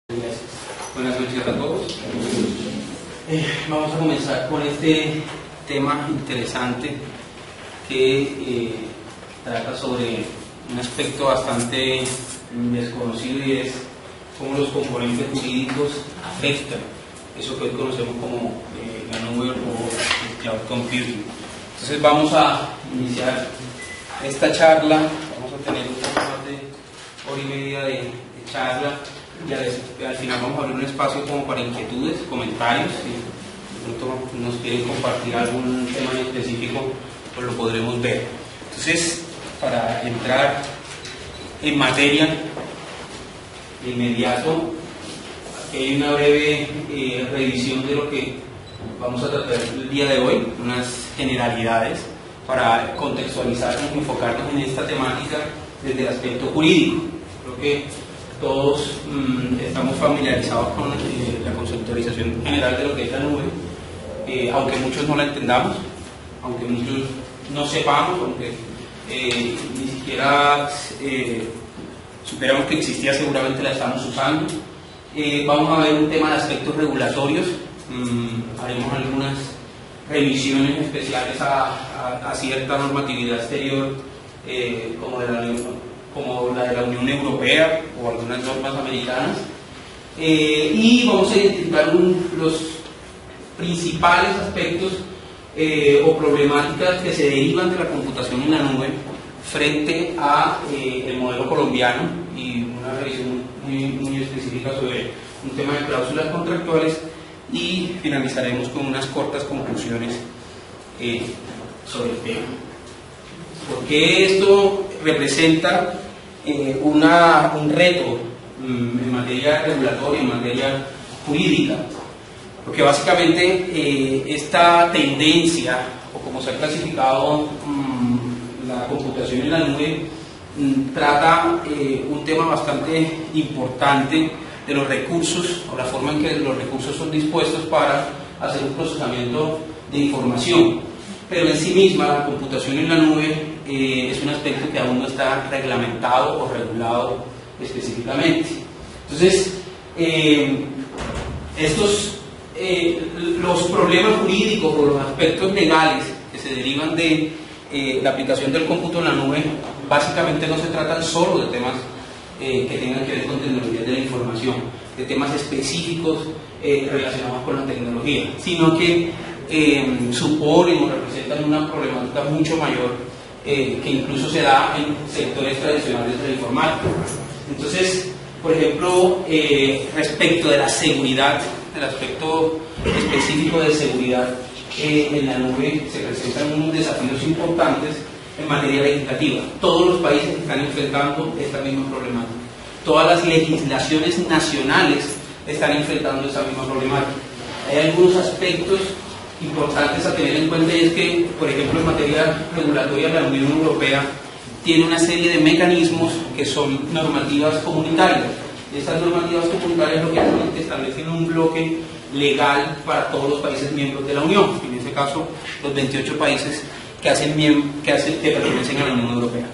Gracias. Buenas noches a todos. Vamos a comenzar con este tema interesante que trata sobre un aspecto bastante desconocido, y es cómo los componentes jurídicos afectan eso que hoy conocemos como la nube o el cloud computing. Entonces vamos a iniciar esta charla. Vamos a tener un poco más de hora y media de charla, y al final vamos a abrir un espacio como para inquietudes, comentarios. Si de pronto nos quieren compartir algún tema en específico, pues lo podremos ver. Entonces, para entrar en materia de inmediato, aquí hay una breve revisión de lo que vamos a tratar el día de hoy, unas generalidades para contextualizarnos y enfocarnos en esta temática desde el aspecto jurídico. Creo que todos estamos familiarizados con la conceptualización general de lo que es la nube, aunque muchos no la entendamos, aunque muchos no sepamos, aunque ni siquiera supiéramos que existía, seguramente la estamos usando. Vamos a ver un tema de aspectos regulatorios. Haremos algunas revisiones especiales a cierta normatividad exterior, como la de la Unión Europea o algunas normas americanas, y vamos a identificar los principales aspectos o problemáticas que se derivan de la computación en la nube frente a el modelo colombiano, y una revisión muy específica sobre un tema de cláusulas contractuales, y finalizaremos con unas cortas conclusiones sobre el tema. ¿Por qué esto representa un reto en materia regulatoria, en materia jurídica? Porque básicamente esta tendencia, o como se ha clasificado la computación en la nube, trata un tema bastante importante de los recursos, o la forma en que los recursos son dispuestos para hacer un procesamiento de información. Pero en sí misma la computación en la nube es un aspecto que aún no está reglamentado o regulado específicamente. Entonces, los problemas jurídicos o los aspectos legales que se derivan de la aplicación del cómputo en la nube básicamente no se tratan solo de temas que tengan que ver con tecnologías de la información, de temas específicos relacionados con la tecnología, sino que suponen o representan una problemática mucho mayor que incluso se da en sectores tradicionales de la informática. Entonces, por ejemplo, respecto de la seguridad, el aspecto específico de seguridad en la nube, se presentan unos desafíos importantes en materia legislativa. Todos los países están enfrentando esta misma problemática. Todas las legislaciones nacionales están enfrentando esa misma problemática. Hay algunos aspectos importantes a tener en cuenta, y es que, por ejemplo, en materia regulatoria, la Unión Europea tiene una serie de mecanismos que son normativas comunitarias. Estas normativas comunitarias lo que hacen es que establecen un bloque legal para todos los países miembros de la Unión, en este caso los 28 países que pertenecen a la Unión Europea.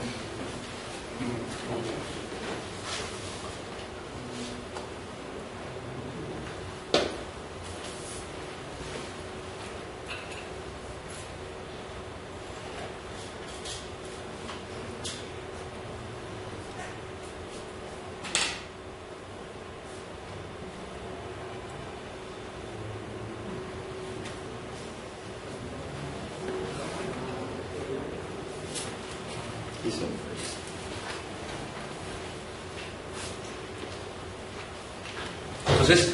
Entonces,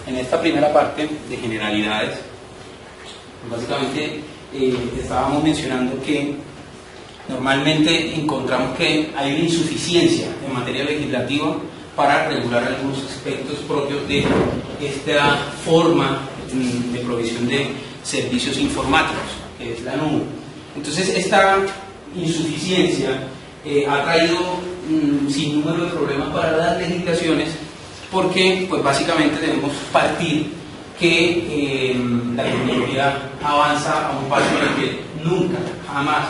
en esta primera parte de generalidades, básicamente estábamos mencionando que normalmente encontramos que hay una insuficiencia en materia legislativa para regular algunos aspectos propios de esta forma de provisión de servicios informáticos, que es la nube. Entonces, esta insuficiencia ha traído un sinnúmero de problemas para las legislaciones, porque pues básicamente debemos partir que la tecnología avanza a un paso en el que nunca, jamás,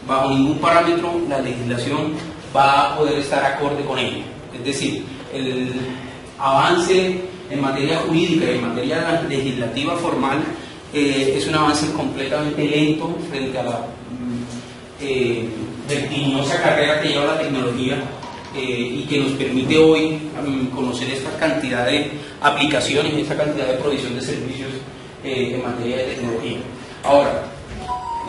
bajo ningún parámetro, la legislación va a poder estar acorde con ella. Es decir, avance en materia jurídica y en materia legislativa formal es un avance completamente lento frente a la vertiginosa carrera que lleva la tecnología y que nos permite hoy conocer esta cantidad de aplicaciones y esta cantidad de provisión de servicios en materia de tecnología. Ahora,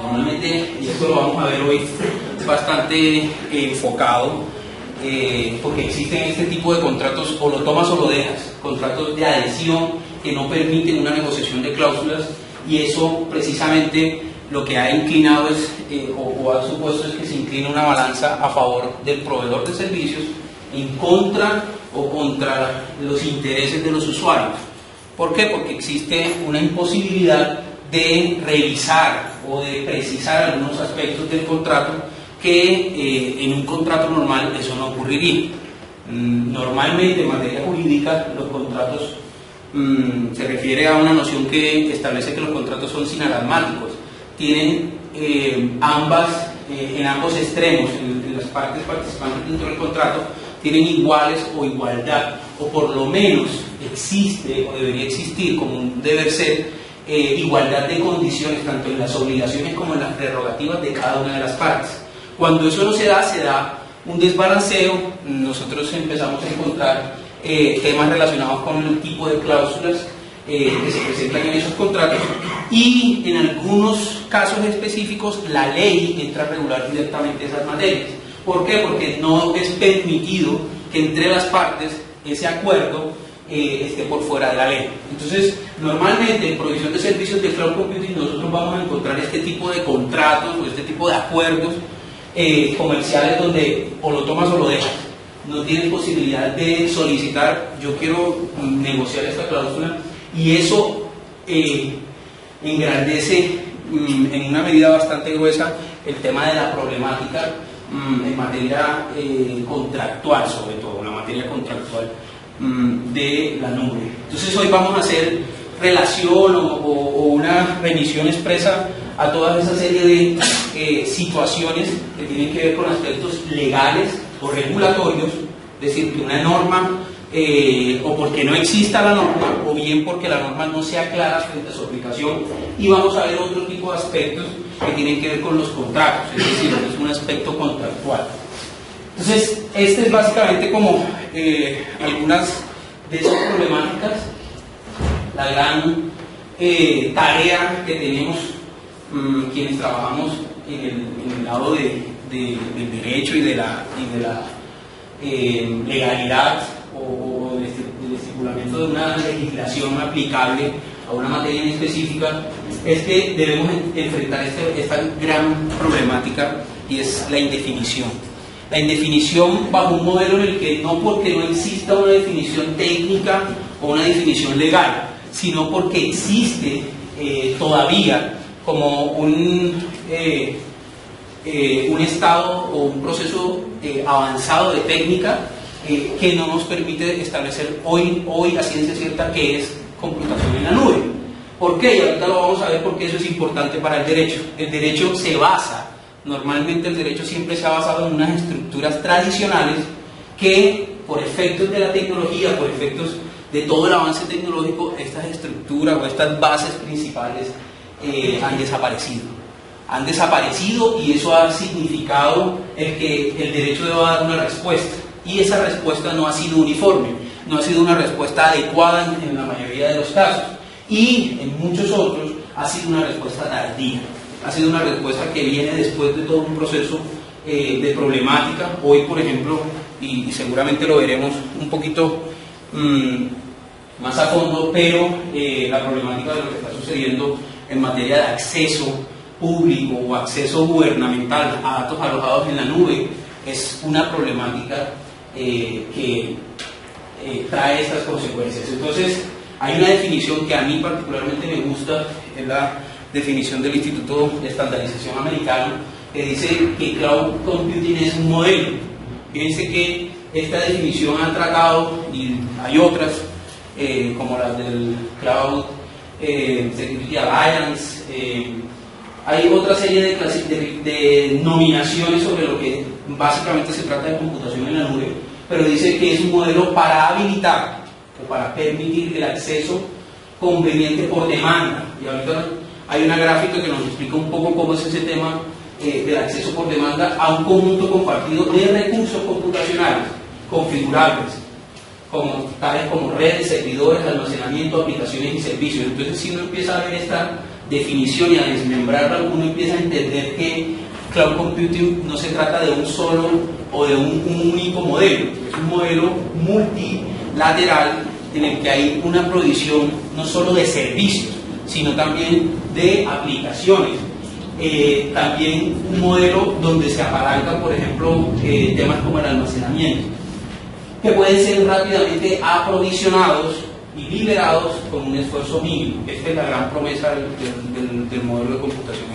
normalmente, y esto lo vamos a ver hoy, es bastante enfocado porque existen este tipo de contratos, o lo tomas o lo dejas, contratos de adhesión que no permiten una negociación de cláusulas, y eso precisamente lo que ha inclinado es, o ha supuesto es que se inclina una balanza a favor del proveedor de servicios en contra o contra los intereses de los usuarios. ¿Por qué? Porque existe una imposibilidad de revisar o de precisar algunos aspectos del contrato que en un contrato normal eso no ocurriría. Normalmente en materia jurídica los contratos se refiere a una noción que establece que los contratos son sinagmáticos, tienen en ambos extremos, en las partes participantes dentro del contrato, tienen iguales o igualdad, o por lo menos existe o debería existir como un deber ser igualdad de condiciones tanto en las obligaciones como en las prerrogativas de cada una de las partes. Cuando eso no se da un desbalanceo, nosotros empezamos a encontrar temas relacionados con el tipo de cláusulas que se presentan en esos contratos, y en algunos casos específicos la ley entra a regular directamente esas materias. ¿Por qué? Porque no es permitido que entre las partes ese acuerdo esté por fuera de la ley. Entonces, normalmente en provisión de servicios de cloud computing nosotros vamos a encontrar este tipo de contratos o este tipo de acuerdos comerciales donde o lo tomas o lo dejas. No tienes posibilidad de solicitar, yo quiero negociar esta cláusula, y eso engrandece en una medida bastante gruesa el tema de la problemática en materia contractual, sobre todo, la materia contractual de la nube. Entonces hoy vamos a hacer relación o una revisión expresa a toda esa serie de situaciones que tienen que ver con aspectos legales o regulatorios, es decir, que una norma o porque no exista la norma, o bien porque la norma no sea clara frente a su aplicación, y vamos a ver otro tipo de aspectos que tienen que ver con los contratos, es decir, es un aspecto contractual. Entonces, este es básicamente como algunas de esas problemáticas, la gran tarea que tenemos quienes trabajamos en el lado del derecho y de la legalidad o del estipulamiento de una legislación aplicable a una materia en específica, es que debemos enfrentar esta gran problemática, y es la indefinición. La indefinición bajo un modelo en el que no porque no exista una definición técnica o una definición legal, sino porque existe todavía como un estado o un proceso avanzado de técnica que no nos permite establecer hoy a ciencia cierta qué es computación en la nube. ¿Por qué? Y ahorita lo vamos a ver porque eso es importante para el derecho. El derecho se basa, normalmente el derecho siempre se ha basado en unas estructuras tradicionales que por efectos de la tecnología, por efectos de todo el avance tecnológico, estas estructuras o estas bases principales han desaparecido, y eso ha significado que el derecho deba dar una respuesta, y esa respuesta no ha sido uniforme, no ha sido una respuesta adecuada en la mayoría de los casos, y en muchos otros ha sido una respuesta tardía, ha sido una respuesta que viene después de todo un proceso de problemática. Hoy, por ejemplo, y seguramente lo veremos un poquito más a fondo, pero la problemática de lo que está sucediendo en materia de acceso público o acceso gubernamental a datos alojados en la nube es una problemática que trae estas consecuencias. Entonces, hay una definición que a mí particularmente me gusta, es la definición del Instituto de Estandarización Americano, que dice que Cloud Computing es un modelo. Fíjense que esta definición ha tratado, y hay otras, como las del Cloud Security Alliance, hay otra serie de nominaciones sobre lo que básicamente se trata de computación en la nube, pero dice que es un modelo para habilitar o para permitir el acceso conveniente por demanda. Y ahorita hay una gráfica que nos explica un poco cómo es ese tema del acceso por demanda a un conjunto compartido de recursos computacionales configurables, tales como redes, servidores, almacenamiento, aplicaciones y servicios. Entonces, si uno empieza a ver esta definición y a desmembrarla, uno empieza a entender que cloud computing no se trata de un solo o de un único modelo, es un modelo multilateral en el que hay una provisión no solo de servicios, sino también de aplicaciones. También un modelo donde se apalancan, por ejemplo, temas como el almacenamiento, que pueden ser rápidamente aprovisionados y liberados con un esfuerzo mínimo. Esta es la gran promesa del modelo de computación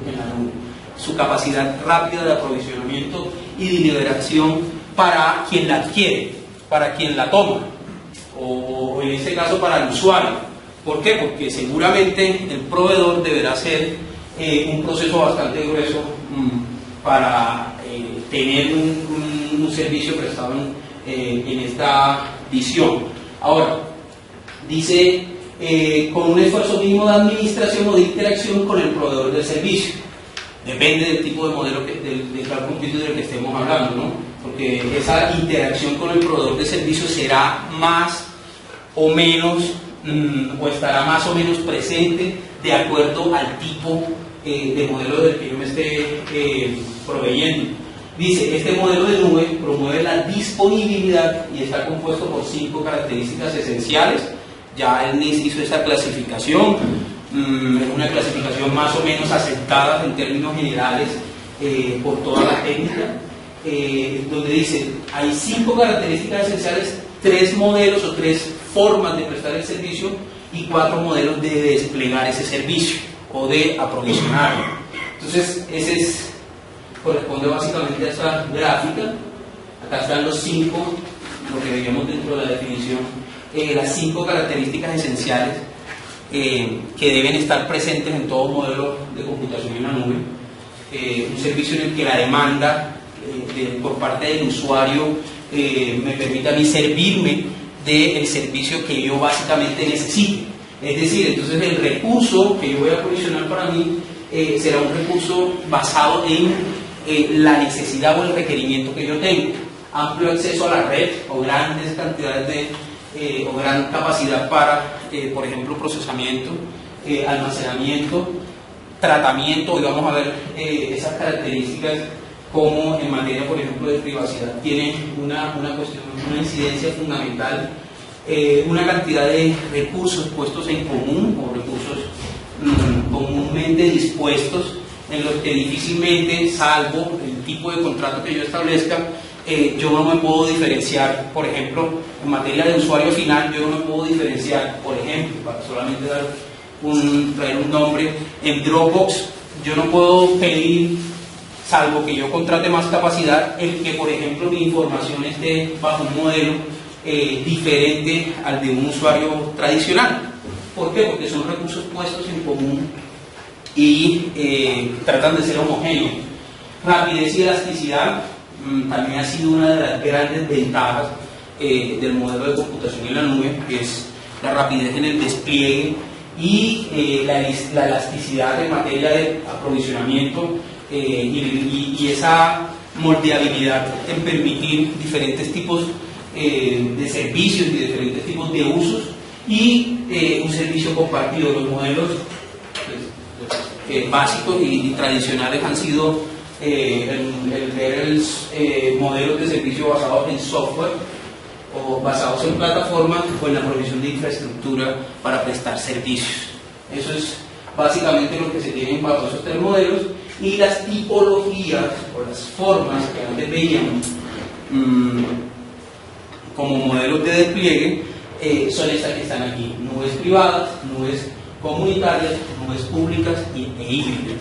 en la nube. Su capacidad rápida de aprovisionamiento y de liberación para quien la adquiere, para quien la toma, o en este caso para el usuario. ¿Por qué? Porque seguramente el proveedor deberá hacer un proceso bastante grueso para tener un servicio prestado en esta visión. Ahora, dice con un esfuerzo mínimo de administración o de interacción con el proveedor del servicio. Depende del tipo de modelo de cloud computing del que estemos hablando, ¿no? Porque esa interacción con el proveedor de servicio será más o menos o estará más o menos presente de acuerdo al tipo de modelo del que yo me esté proveyendo. Dice, este modelo de nube promueve la disponibilidad y está compuesto por 5 características esenciales. Ya él hizo esta clasificación, una clasificación más o menos aceptada en términos generales por toda la técnica, donde dice, hay 5 características esenciales, 3 modelos o 3 formas de prestar el servicio y 4 modelos de desplegar ese servicio o de aprovisionarlo. Entonces, corresponde básicamente a esta gráfica. Acá están los 5, lo que veíamos dentro de la definición, las 5 características esenciales que deben estar presentes en todo modelo de computación en la nube. Un servicio en el que la demanda por parte del usuario me permita a mí servirme del servicio que yo básicamente necesite. Es decir, entonces el recurso que yo voy a aprovisionar para mí será un recurso basado en la necesidad o el requerimiento que yo tengo. Amplio acceso a la red o grandes cantidades o gran capacidad para, por ejemplo, procesamiento, almacenamiento, tratamiento. Y vamos a ver esas características como en materia, por ejemplo, de privacidad tiene una incidencia fundamental. Una cantidad de recursos puestos en común o recursos comúnmente dispuestos en los que difícilmente, salvo el tipo de contrato que yo establezca, yo no me puedo diferenciar. Por ejemplo, en materia de usuario final, yo no me puedo diferenciar. Por ejemplo, para solamente traer un nombre, en Dropbox yo no puedo pedir, salvo que yo contrate más capacidad, el que, por ejemplo, mi información esté bajo un modelo diferente al de un usuario tradicional. ¿Por qué? Porque son recursos puestos en común y tratan de ser homogéneos. Rapidez y elasticidad también ha sido una de las grandes ventajas del modelo de computación en la nube, que es la rapidez en el despliegue y la elasticidad en materia de aprovisionamiento y esa moldeabilidad en permitir diferentes tipos de servicios y diferentes tipos de usos y un servicio compartido. Los modelos básicos y tradicionales han sido modelos de servicio basados en software o basados en plataformas o en la provisión de infraestructura para prestar servicios. Eso es básicamente lo que se tiene bajo esos 3 modelos. Y las tipologías o las formas que antes veíamos como modelos de despliegue son estas que están aquí: nubes privadas, nubes comunitarias, nubes públicas e híbridas.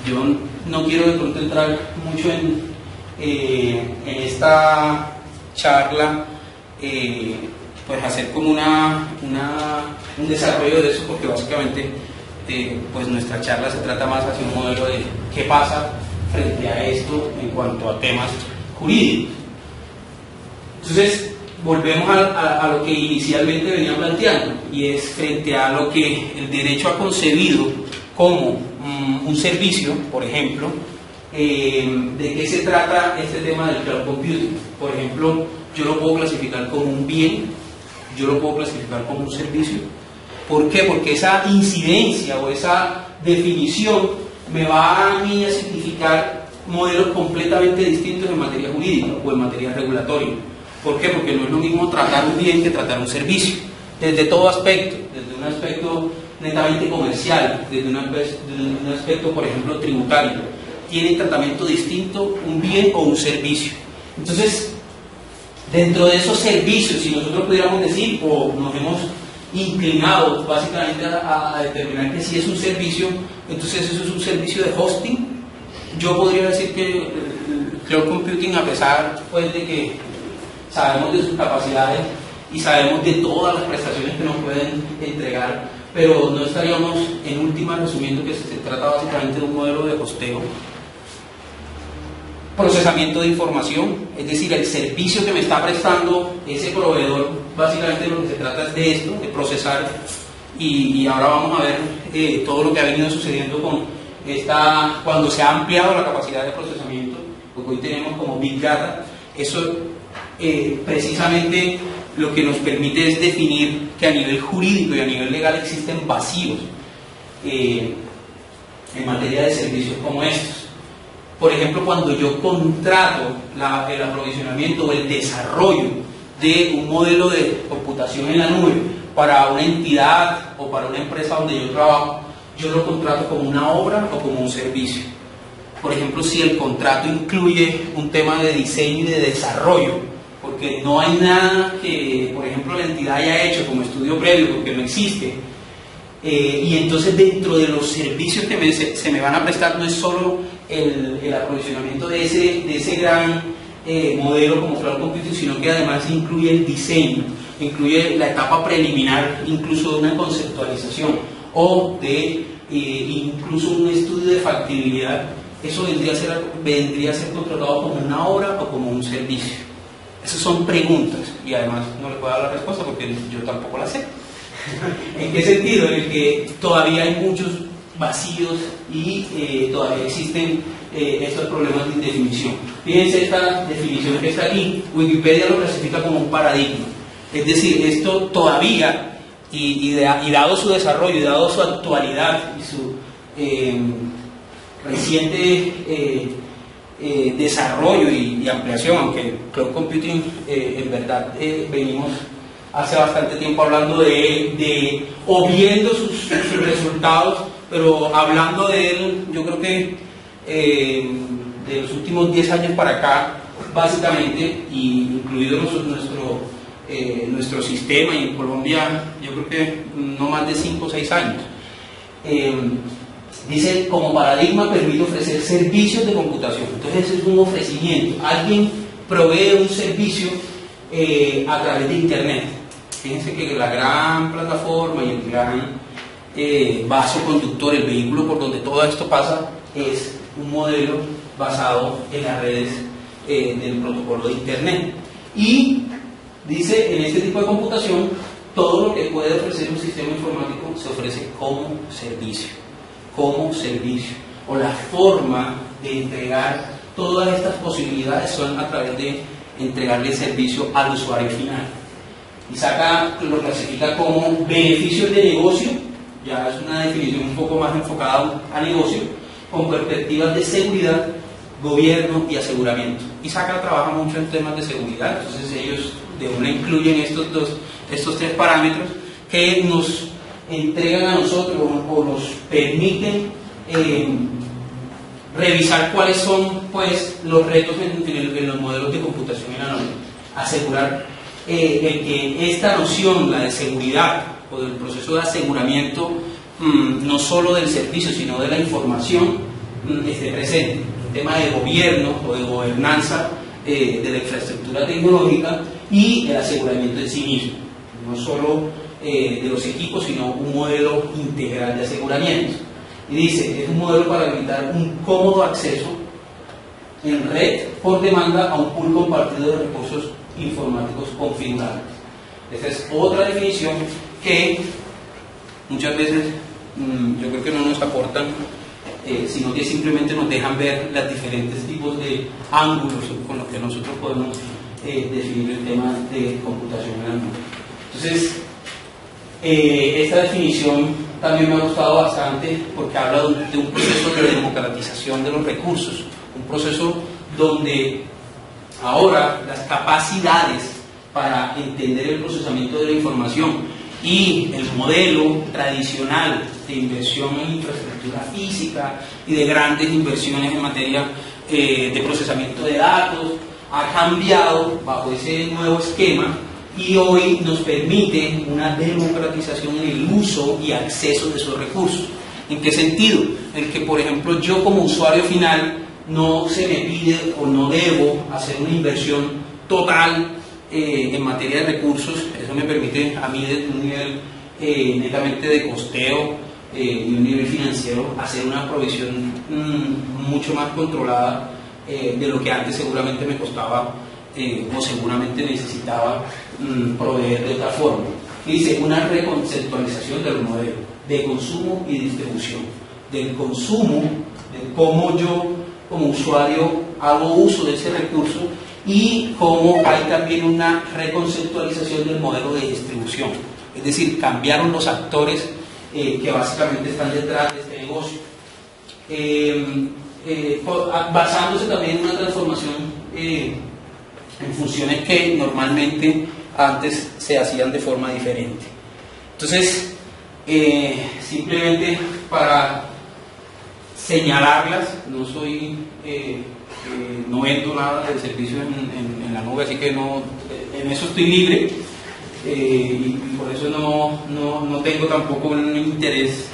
Yo no quiero de pronto entrar mucho en esta charla, pues hacer como un desarrollo de eso, porque básicamente pues nuestra charla se trata más hacia un modelo de qué pasa frente a esto en cuanto a temas jurídicos. Entonces, volvemos a lo que inicialmente venía planteando, y es frente a lo que el derecho ha concebido como un servicio, por ejemplo, ¿de qué se trata este tema del cloud computing? Por ejemplo, yo lo puedo clasificar como un bien, yo lo puedo clasificar como un servicio. ¿Por qué? Porque esa incidencia o esa definición me va a mí a significar modelos completamente distintos en materia jurídica o en materia regulatoria. ¿Por qué? Porque no es lo mismo tratar un bien que tratar un servicio, desde todo aspecto, desde un aspecto netamente comercial, desde un aspecto, por ejemplo, tributario. Tiene tratamiento distinto un bien o un servicio. Entonces, dentro de esos servicios, si nosotros pudiéramos decir, o nos hemos inclinado básicamente a determinar que si es un servicio, entonces eso es un servicio de hosting. Yo podría decir que el cloud computing, a pesar pues, de que sabemos de sus capacidades y sabemos de todas las prestaciones que nos pueden entregar, pero no estaríamos en última resumiendo que se trata básicamente de un modelo de hosteo. Procesamiento de información, es decir, el servicio que me está prestando ese proveedor, básicamente lo que se trata es de esto, de procesar, y ahora vamos a ver todo lo que ha venido sucediendo con cuando se ha ampliado la capacidad de procesamiento, porque hoy tenemos como Big Data. Eso precisamente lo que nos permite es definir que a nivel jurídico y a nivel legal existen vacíos en materia de servicios como estos. Por ejemplo, cuando yo contrato el aprovisionamiento o el desarrollo de un modelo de computación en la nube para una entidad o para una empresa donde yo trabajo, yo lo contrato como una obra o como un servicio. Por ejemplo, si el contrato incluye un tema de diseño y de desarrollo, porque no hay nada que, por ejemplo, la entidad haya hecho como estudio previo, porque no existe, y entonces dentro de los servicios que se me van a prestar no es solo el aprovisionamiento de ese gran modelo como cloud computing, sino que además incluye el diseño, incluye la etapa preliminar, incluso de una conceptualización o de incluso un estudio de factibilidad. Eso vendría a ser contratado como una obra o como un servicio. Esas son preguntas y además no le puedo dar la respuesta porque yo tampoco la sé. ¿En qué sentido? En el que todavía hay muchos vacíos y todavía existen estos problemas de indefinición. Fíjense esta definición que está aquí. Wikipedia lo clasifica como un paradigma. Es decir, esto todavía, y dado su desarrollo, y dado su actualidad y su reciente desarrollo y ampliación, aunque cloud computing en verdad venimos hace bastante tiempo hablando de él, o viendo sus resultados, pero hablando de él, yo creo que de los últimos 10 años para acá, básicamente, y incluido nuestro sistema, y en Colombia yo creo que no más de 5 o 6 años. Dice, como paradigma permite ofrecer servicios de computación. Entonces ese es un ofrecimiento. Alguien provee un servicio a través de Internet. Fíjense que la gran plataforma y el gran vaso conductor, el vehículo por donde todo esto pasa, es un modelo basado en las redes del protocolo de Internet. Y dice, en este tipo de computación, todo lo que puede ofrecer un sistema informático se ofrece como servicio, o la forma de entregar todas estas posibilidades son a través de entregarle servicio al usuario final. Y lo clasifica como beneficios de negocio, ya es una definición un poco más enfocada a negocio, con perspectivas de seguridad, gobierno y aseguramiento. Y trabaja mucho en temas de seguridad, entonces ellos de una incluyen estos 3 parámetros que nos entregan a nosotros o nos permiten revisar cuáles son pues los retos en los modelos de computación en la nube. Asegurar el que esta noción, la de seguridad o del proceso de aseguramiento, no solo del servicio sino de la información, esté presente. El tema de gobierno o de gobernanza de la infraestructura tecnológica y el aseguramiento en sí mismo, no solo de los equipos, sino un modelo integral de aseguramiento. Y dice, es un modelo para habilitar un cómodo acceso en red por demanda a un pool compartido de recursos informáticos configurables. Esa es otra definición que muchas veces yo creo que no nos aportan, sino que simplemente nos dejan ver los diferentes tipos de ángulos con los que nosotros podemos definir el tema de computación en la nube. Entonces, esta definición también me ha gustado bastante porque habla de un proceso de democratización de los recursos, un proceso donde ahora las capacidades para entender el procesamiento de la información y el modelo tradicional de inversión en infraestructura física y de grandes inversiones en materia de procesamiento de datos ha cambiado bajo ese nuevo esquema y hoy nos permite una democratización en el uso y acceso de esos recursos. ¿En qué sentido? En que, por ejemplo, yo como usuario final no se me pide o no debo hacer una inversión total en materia de recursos. Eso me permite a mí desde un nivel netamente de costeo y un nivel financiero hacer una provisión mucho más controlada de lo que antes seguramente me costaba o seguramente necesitaba proveer de otra forma. Y dice una reconceptualización del modelo de consumo y distribución, del consumo, de cómo yo como usuario hago uso de ese recurso y cómo hay también una reconceptualización del modelo de distribución. Es decir, cambiaron los actores que básicamente están detrás de este negocio. Basándose también en una transformación en funciones que normalmente antes se hacían de forma diferente. Entonces, simplemente para señalarlas, no soy, no vendo nada de servicio en la nube, así que no, en eso estoy libre y por eso no tengo tampoco un interés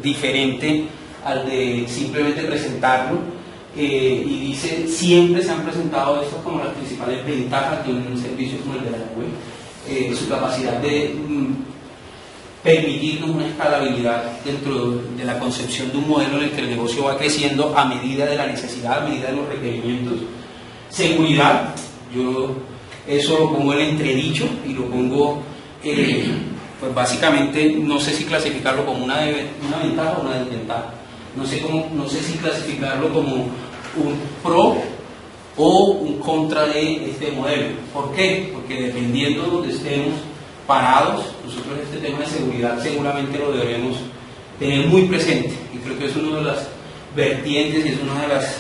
diferente al de simplemente presentarlo. Y dice, siempre se han presentado estas como las principales ventajas de un servicio como el de la nube, su capacidad de permitirnos una escalabilidad dentro de la concepción de un modelo en el que el negocio va creciendo a medida de la necesidad, a medida de los requerimientos. Seguridad, yo eso lo pongo en entredicho y lo pongo, pues básicamente no sé si clasificarlo como una ventaja o una desventaja. No sé si clasificarlo como un pro o un contra de este modelo. ¿Por qué? Porque dependiendo de donde estemos parados, nosotros este tema de seguridad seguramente lo deberemos tener muy presente y creo que es una de las vertientes y es una de las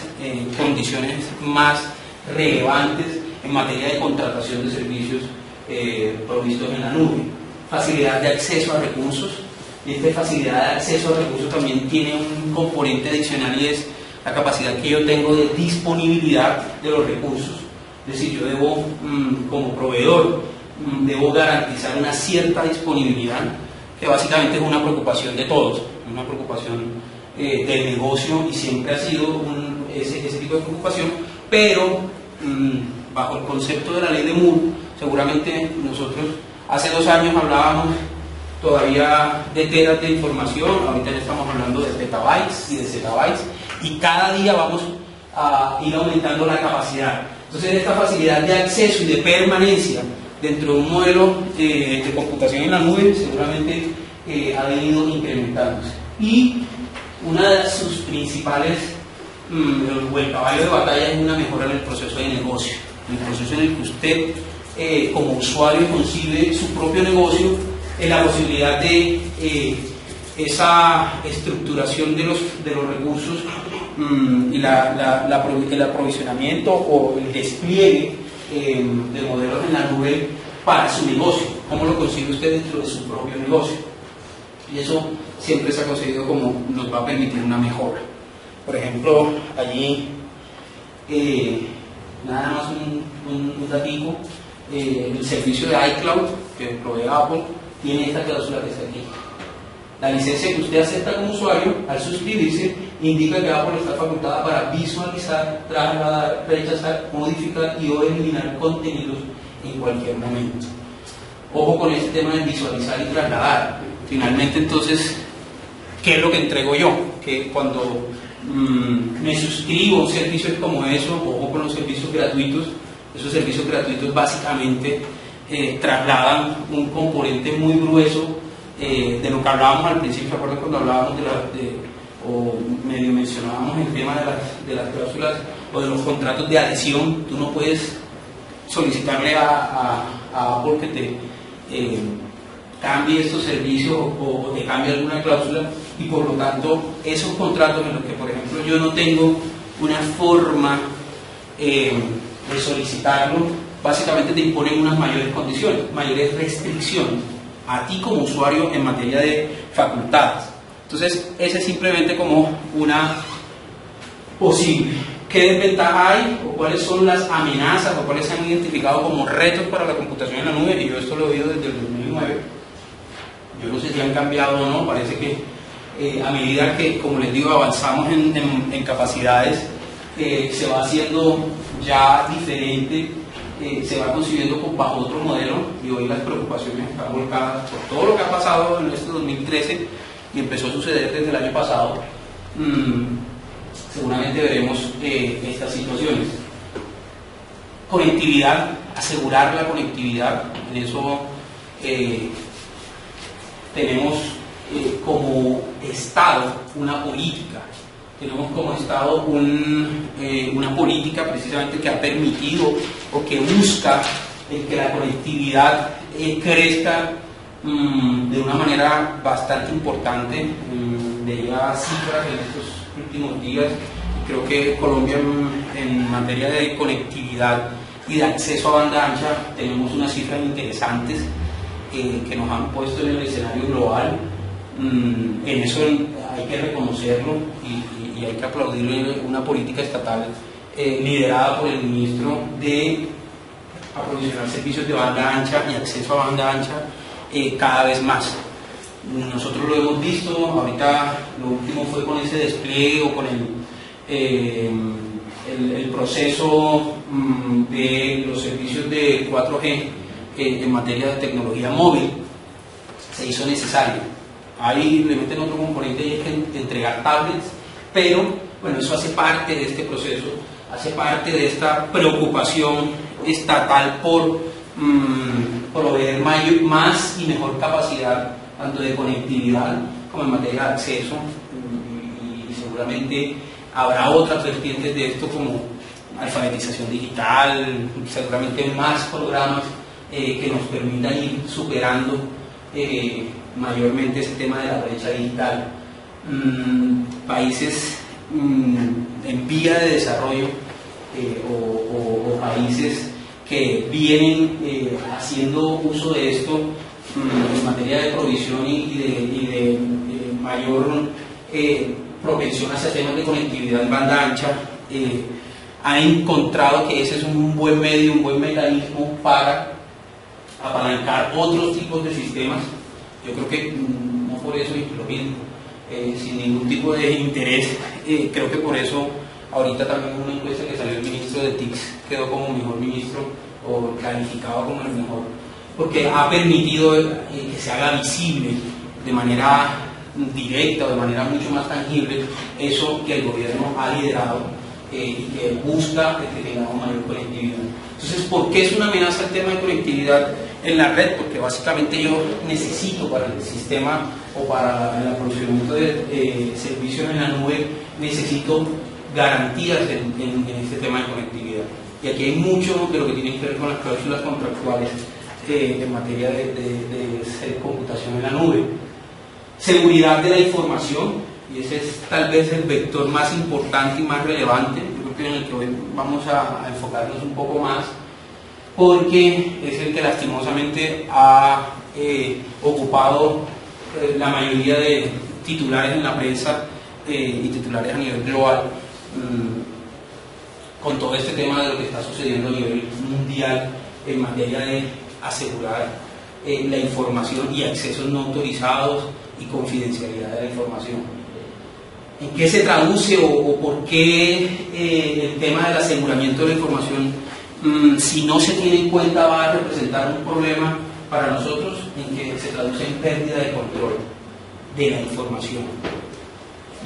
condiciones más relevantes en materia de contratación de servicios provistos en la nube. Facilidad de acceso a recursos. Y esta facilidad de acceso a recursos también tiene un componente adicional y es la capacidad que yo tengo de disponibilidad de los recursos. Es decir, yo debo, como proveedor, debo garantizar una cierta disponibilidad, que básicamente es una preocupación de todos, una preocupación del negocio y siempre ha sido ese tipo de preocupación, pero bajo el concepto de la ley de Moore, seguramente nosotros hace 2 años hablábamos todavía de teras de información, ahorita ya estamos hablando de petabytes y de zettabytes y cada día vamos a ir aumentando la capacidad. Entonces esta facilidad de acceso y de permanencia dentro de un modelo de computación en la nube seguramente ha venido incrementándose. Y una de sus principales, el caballo de batalla es una mejora en el proceso de negocio, en el proceso en el que usted como usuario concibe su propio negocio, en la posibilidad de esa estructuración de los recursos y el aprovisionamiento o el despliegue de modelos en la nube para su negocio. ¿Cómo lo consigue usted dentro de su propio negocio? Y eso siempre se ha conseguido como nos va a permitir una mejora. Por ejemplo, allí nada más un datico, el servicio de iCloud que provee Apple tiene esta cláusula que está aquí. La licencia que usted acepta como usuario al suscribirse indica que Apple está facultada para visualizar, trasladar, rechazar, modificar y o eliminar contenidos en cualquier momento. Ojo con este tema de visualizar y trasladar. Finalmente, entonces, ¿qué es lo que entrego yo? Que cuando me suscribo a un servicio como eso, ojo con los servicios gratuitos, Esos servicios gratuitos básicamente trasladan un componente muy grueso de lo que hablábamos al principio. ¿Se acuerdan cuando hablábamos o medio mencionábamos el tema de las cláusulas o de los contratos de adhesión? Tú no puedes solicitarle a Apple que te cambie estos servicios o te cambie alguna cláusula, y por lo tanto esos contratos en los que, por ejemplo, yo no tengo una forma de solicitarlo, básicamente te imponen unas mayores condiciones, mayores restricciones a ti como usuario en materia de facultades. Entonces, ese es simplemente como una posible. ¿Qué desventaja hay o cuáles son las amenazas o cuáles se han identificado como retos para la computación en la nube? Y yo esto lo he oído desde el 2009. Yo no sé si han cambiado o no. Parece que a medida que, como les digo, avanzamos en capacidades, se va haciendo ya diferente, se va concibiendo bajo otro modelo, y hoy las preocupaciones están volcadas por todo lo que ha pasado en este 2013 y empezó a suceder desde el año pasado. Seguramente veremos estas situaciones. Conectividad, asegurar la conectividad. En eso tenemos como Estado una política. Tenemos como Estado una política precisamente que ha permitido o que busca que la conectividad crezca de una manera bastante importante. Veía cifras en estos últimos días. Creo que Colombia en materia de conectividad y de acceso a banda ancha tenemos unas cifras interesantes que nos han puesto en el escenario global. En eso hay que reconocerlo y hay que aplaudirle una política estatal liderada por el ministro de aprovisionar servicios de banda ancha y acceso a banda ancha cada vez más. Nosotros lo hemos visto, ahorita lo último fue con ese despliegue o con el proceso de los servicios de 4G en materia de tecnología móvil. Se hizo necesario. Ahí le meten otro componente y es que entregar tablets, pero bueno, eso hace parte de este proceso, hace parte de esta preocupación estatal por proveer más y mejor capacidad tanto de conectividad como en materia de acceso, y seguramente habrá otras vertientes de esto como alfabetización digital, seguramente más programas que nos permitan ir superando mayormente ese tema de la brecha digital. Países en vía de desarrollo o países que vienen haciendo uso de esto en materia de provisión y de mayor propensión hacia temas de conectividad en banda ancha, ha encontrado que ese es un buen medio, un buen mecanismo para apalancar otros tipos de sistemas. Yo creo que no por eso, y lo mismo, sin ningún tipo de interés, creo que por eso ahorita también una encuesta que salió el ministro de TICS quedó como mejor ministro o calificado como el mejor, porque ha permitido que se haga visible de manera directa o de manera mucho más tangible eso que el gobierno ha liderado y que busca que tengamos mayor conectividad. Entonces, ¿por qué es una amenaza el tema de conectividad en la red? Porque básicamente yo necesito para el sistema o para el aprovisionamiento de servicios en la nube, necesito garantías en este tema de conectividad. Y aquí hay mucho de lo que tiene que ver con las cláusulas contractuales en materia de computación en la nube. Seguridad de la información, y ese es tal vez el vector más importante y más relevante, yo creo que en el que hoy vamos a enfocarnos un poco más, porque es el que lastimosamente ha ocupado la mayoría de titulares en la prensa y titulares a nivel global, con todo este tema de lo que está sucediendo a nivel mundial en materia de asegurar la información y accesos no autorizados y confidencialidad de la información. ¿En qué se traduce o por qué el tema del aseguramiento de la información, si no se tiene en cuenta, va a representar un problema para nosotros? En que se traduce en pérdida de control de la información.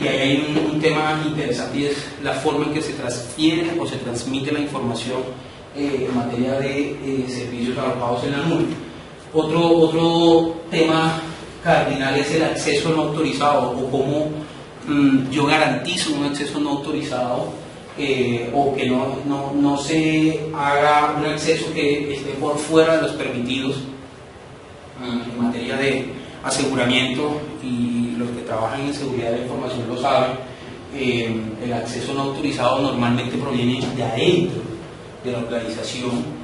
Y ahí hay un tema interesante, y es la forma en que se transfiere o se transmite la información en materia de servicios alojados en la nube. Otro tema cardinal es el acceso no autorizado, o cómo yo garantizo un acceso no autorizado, o que no se haga un acceso que esté por fuera de los permitidos en materia de aseguramiento, y los que trabajan en seguridad de la información lo saben. El acceso no autorizado normalmente proviene de adentro de la organización,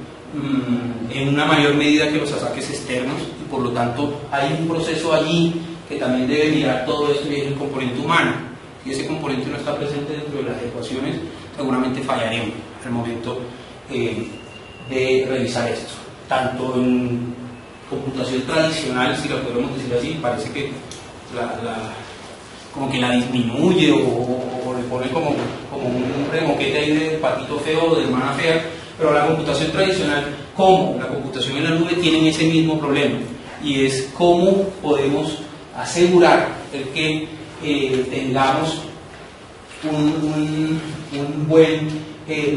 en una mayor medida que los ataques externos, y por lo tanto hay un proceso allí que también debe mirar todo esto, y es el componente humano. Si ese componente no está presente dentro de las ecuaciones, seguramente fallaremos al momento de revisar esto. Tanto en computación tradicional, si lo podemos decir así, parece que como que la disminuye, o le pone como un remoquete ahí de patito feo o de hermana fea, pero la computación tradicional como la computación en la nube tienen ese mismo problema, y es cómo podemos asegurar el que tengamos un buen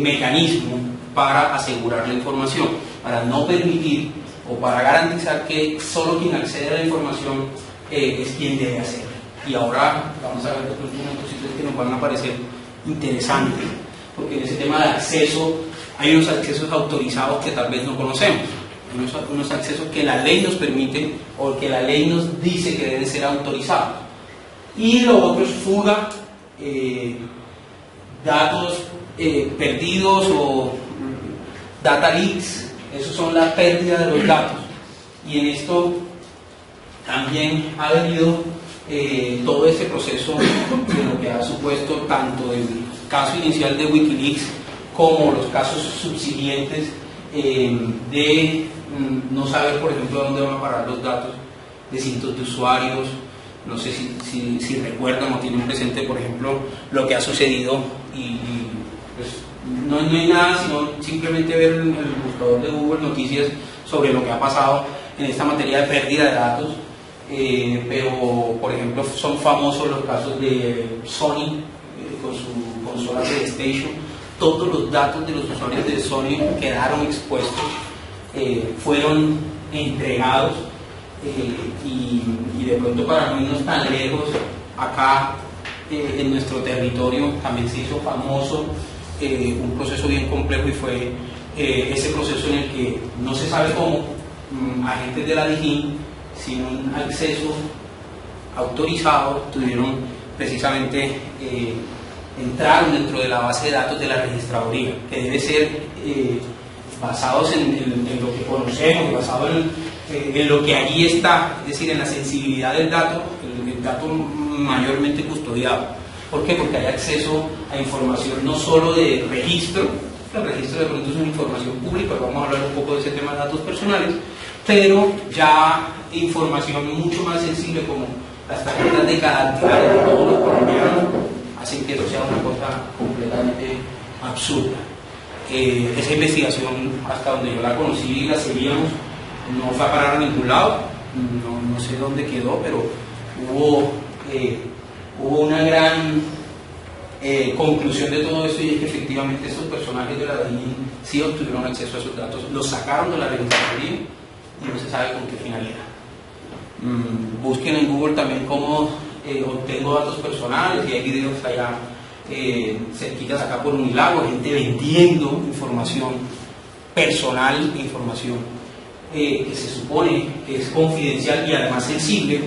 mecanismo para asegurar la información, para no permitir o para garantizar que solo quien accede a la información es quien debe hacerlo. Y ahora vamos a ver otros puntos que nos van a parecer interesantes, porque en ese tema de acceso hay unos accesos autorizados que tal vez no conocemos, unos accesos que la ley nos permite o que la ley nos dice que deben ser autorizados. Y lo otro es fuga, datos perdidos o data leaks. Esos son la pérdida de los datos, y en esto también ha venido todo ese proceso de lo que ha supuesto tanto el caso inicial de Wikileaks como los casos subsiguientes de no saber, por ejemplo, a dónde van a parar los datos de cientos de usuarios. No sé si recuerdan o tienen presente, por ejemplo, lo que ha sucedido, y pues, no hay nada sino simplemente ver el buscador de Google Noticias sobre lo que ha pasado en esta materia de pérdida de datos. Pero, por ejemplo, son famosos los casos de Sony con su consola PlayStation. Todos los datos de los usuarios de Sony quedaron expuestos, fueron entregados, y de pronto, para no irnos tan lejos, acá en nuestro territorio también se hizo famoso un proceso bien complejo, y fue ese proceso en el que no se sabe cómo agentes de la DIJÍN, sin un acceso autorizado, tuvieron precisamente entraron dentro de la base de datos de la registraduría, que debe ser basados en lo que conocemos, basado en lo que allí está, es decir, en la sensibilidad del dato, el dato mayormente custodiado. ¿Por qué? Porque hay acceso a información no solo de registro. El registro de pronto es una información pública, vamos a hablar un poco de ese tema de datos personales, pero ya información mucho más sensible, como las tarjetas de identidad de todos los colombianos, hacen que eso sea una cosa completamente absurda. Esa investigación, hasta donde yo la conocí y la seguíamos, no fue a parar a ningún lado, no sé dónde quedó, pero hubo una gran conclusión de todo esto, y es que efectivamente estos personajes de la DIJÍN sí obtuvieron acceso a esos datos, los sacaron de la registraduría y no se sabe con qué finalidad. Busquen en Google también cómo obtengo datos personales, y hay videos allá cerquitas acá por Unilago, gente vendiendo información personal, información que se supone que es confidencial y además sensible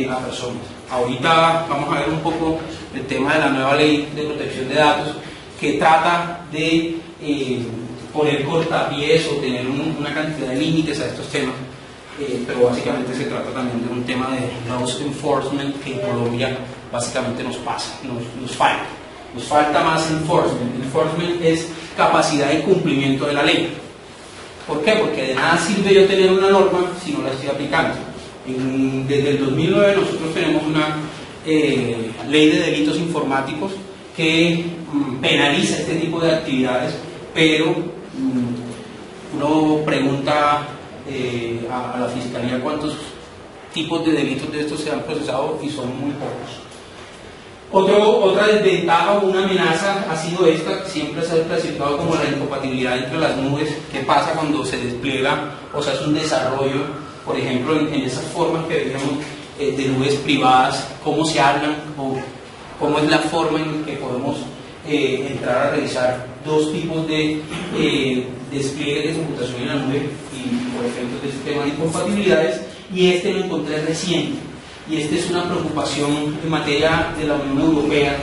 a personas. Ahorita vamos a ver un poco el tema de la nueva ley de protección de datos, que trata de poner cortapiés o tener una cantidad de límites a estos temas, pero básicamente se trata también de un tema de laws enforcement que en Colombia básicamente nos pasa, nos falta más enforcement. Enforcement es capacidad de cumplimiento de la ley. ¿Por qué? Porque de nada sirve yo tener una norma si no la estoy aplicando. Desde el 2009 nosotros tenemos una ley de delitos informáticos que penaliza este tipo de actividades, pero uno pregunta a la Fiscalía cuántos tipos de delitos de estos se han procesado, y son muy pocos. Otra desventaja o una amenaza ha sido esta, que siempre se ha clasificado como la incompatibilidad entre las nubes. ¿Qué pasa cuando se despliega o se hace un desarrollo, por ejemplo, en esas formas que veíamos de nubes privadas? ¿Cómo se hablan o cómo es la forma en que podemos entrar a revisar dos tipos de despliegues de computación en la nube y, por ejemplo, de este tema de incompatibilidades? Y este lo encontré reciente. Y esta es una preocupación en materia de la Unión Europea,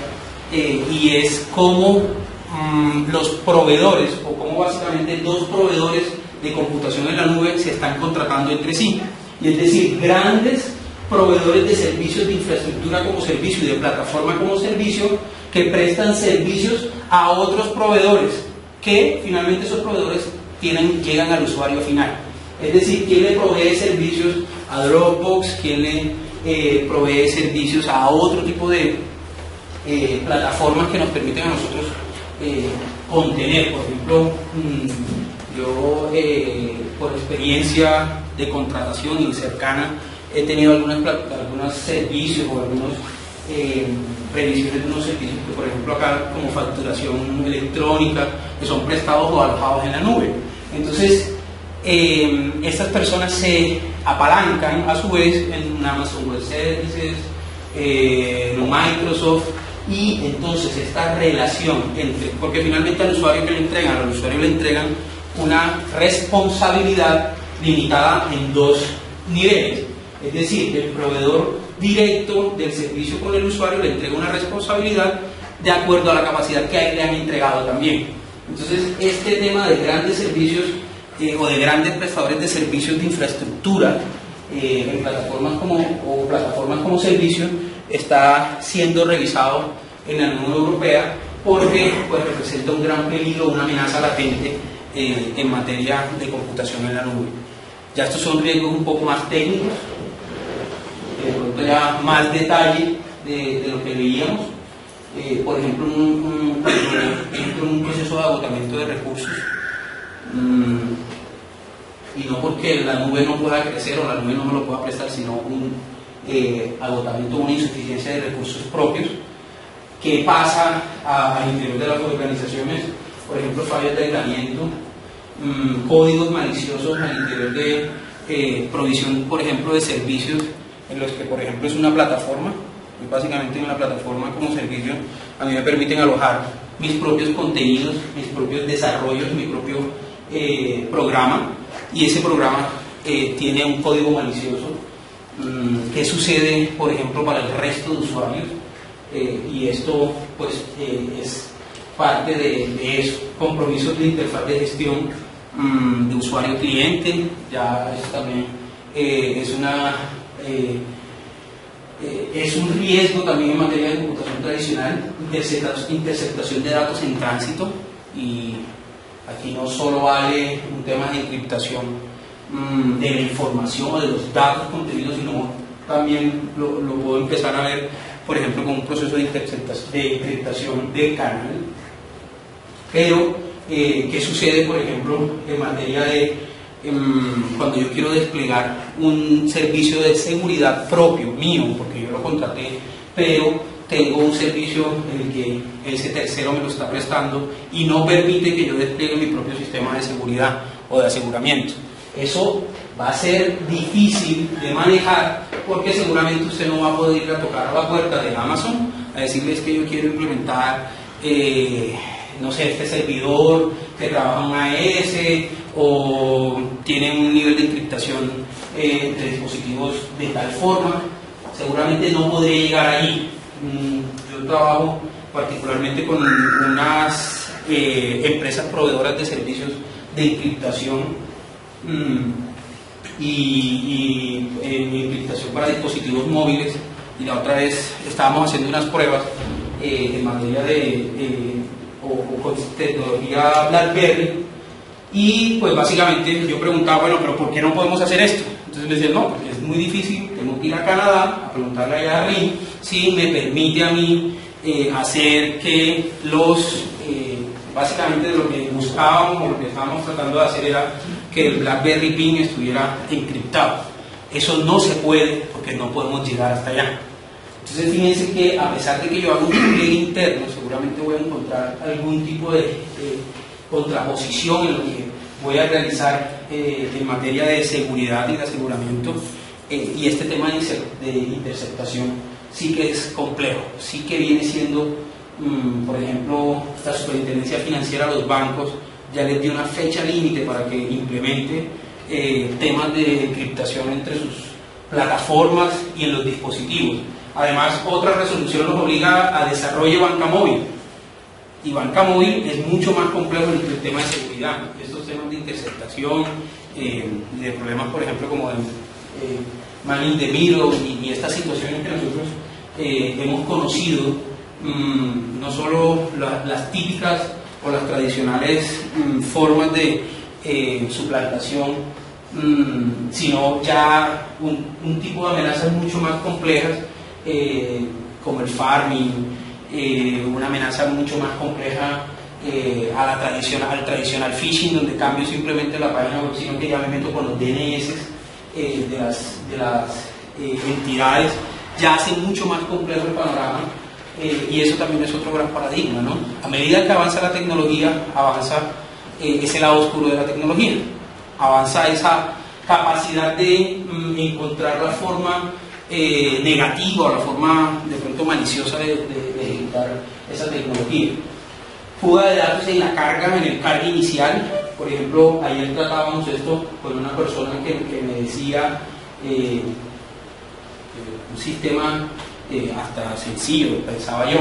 y es cómo los proveedores, o cómo básicamente dos proveedores de computación en la nube se están contratando entre sí. Y es decir, grandes proveedores de servicios de infraestructura como servicio y de plataforma como servicio, que prestan servicios a otros proveedores, que finalmente esos proveedores llegan al usuario final. Es decir, ¿quién le provee servicios a Dropbox? ¿Quién le provee servicios a otro tipo de plataformas que nos permiten a nosotros contener? Por ejemplo, yo por experiencia de contratación y cercana he tenido algunos servicios o algunos previsiones de unos servicios que, por ejemplo, acá como facturación electrónica, que son prestados o alojados en la nube. Entonces, estas personas se apalancan a su vez en Amazon Web Services, en Microsoft, y entonces esta relación entre, porque finalmente al usuario le entregan una responsabilidad limitada en dos niveles. Es decir, el proveedor directo del servicio con el usuario le entrega una responsabilidad de acuerdo a la capacidad que a él le han entregado también. Entonces, este tema de grandes servicios o de grandes prestadores de servicios de infraestructura en plataformas como servicio está siendo revisado en la Unión Europea, porque pues, representa un gran peligro, una amenaza latente en materia de computación en la nube. Ya estos son riesgos un poco más técnicos, de pronto ya más detalle de lo que veíamos. Por ejemplo, un proceso de agotamiento de recursos. Y no porque la nube no pueda crecer o la nube no me lo pueda prestar, sino un agotamiento, una insuficiencia de recursos propios que pasa al interior de las organizaciones. Por ejemplo, fallas de aislamiento, códigos maliciosos al interior de provisión, por ejemplo, de servicios en los que, por ejemplo, es una plataforma, y básicamente en una plataforma como servicio a mí me permiten alojar mis propios contenidos, mis propios desarrollos, mi propio programa, y ese programa tiene un código malicioso. ¿Qué sucede, por ejemplo, para el resto de usuarios? Y esto pues es parte de eso, compromisos de interfaz de gestión de usuario-cliente. Ya eso también es un riesgo también en materia de computación tradicional. Interceptación de datos en tránsito, y aquí no solo vale un tema de encriptación de la información o de los datos contenidos, sino también lo puedo empezar a ver, por ejemplo, con un proceso de encriptación del canal. Pero, ¿qué sucede, por ejemplo, en materia de cuando yo quiero desplegar un servicio de seguridad propio, mío, porque yo lo contraté, pero tengo un servicio en el que ese tercero me lo está prestando y no permite que yo despliegue mi propio sistema de seguridad o de aseguramiento? Eso va a ser difícil de manejar, porque seguramente usted no va a poder ir a tocar a la puerta de Amazon a decirles que yo quiero implementar no sé, este servidor que trabaja en AES o tiene un nivel de encriptación de dispositivos de tal forma. Seguramente no podré llegar ahí. Yo trabajo particularmente con unas empresas proveedoras de servicios de encriptación y encriptación para dispositivos móviles, y la otra vez estábamos haciendo unas pruebas en materia de con tecnología BlackBerry, y pues básicamente yo preguntaba, bueno, pero ¿por qué no podemos hacer esto? Entonces me decían, no, porque es muy difícil, tengo que ir a Canadá a preguntarle allá a RIM si me permite a mí hacer que los, básicamente lo que buscábamos o lo que estábamos tratando de hacer era que el BlackBerry PIN estuviera encriptado. Eso no se puede porque no podemos llegar hasta allá. Entonces fíjense que a pesar de que yo hago un despliegue interno, seguramente voy a encontrar algún tipo de contraposición en lo que voy a realizar en materia de seguridad y de aseguramiento, y este tema de interceptación sí que es complejo, sí que viene siendo, por ejemplo, la Superintendencia Financiera a los bancos ya les dio una fecha límite para que implemente temas de encriptación entre sus plataformas y en los dispositivos. Además, otra resolución nos obliga a desarrollo banca móvil, y banca móvil es mucho más complejo en el tema de seguridad. Estos temas de interceptación, de problemas, por ejemplo, como de man in the middle y estas situaciones que nosotros hemos conocido, no solo las típicas o las tradicionales formas de suplantación, sino ya un tipo de amenazas mucho más complejas, como el farming, una amenaza mucho más compleja al tradicional phishing, donde cambio simplemente la página web, sino que ya me meto con los DNS de las entidades, ya hace mucho más complejo el panorama, y eso también es otro gran paradigma, ¿no? A medida que avanza la tecnología, avanza ese lado oscuro de la tecnología, avanza esa capacidad de encontrar la forma negativa o la forma de pronto maliciosa de ejecutar esa tecnología. Fuga de datos en la carga, en el carga inicial. Por ejemplo, ayer tratábamos esto con una persona que me decía un sistema hasta sencillo, pensaba yo,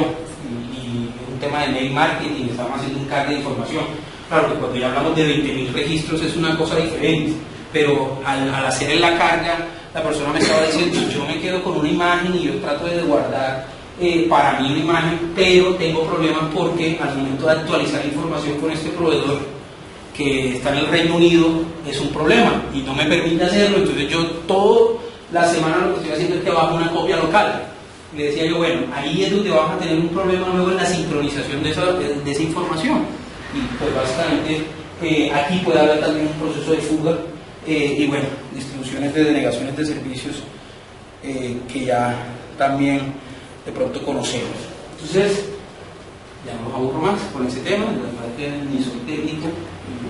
y un tema de mail marketing, estábamos haciendo un carga de información. Claro que cuando ya hablamos de 20.000 registros es una cosa diferente, pero al hacer en la carga, la persona me estaba diciendo, yo me quedo con una imagen y yo trato de guardar para mí una imagen, pero tengo problemas porque al momento de actualizar información con este proveedor que está en el Reino Unido es un problema y no me permite hacerlo. Entonces yo toda la semana lo que estoy haciendo es que bajo una copia local. Le decía yo, bueno, ahí es donde vamos a tener un problema luego en la sincronización de esa información, y pues básicamente aquí puede haber también un proceso de fuga, y bueno, distribuciones de denegaciones de servicios que ya también de pronto conocemos. Entonces, ya no los aburro más con ese tema, la verdad que ni soy técnico,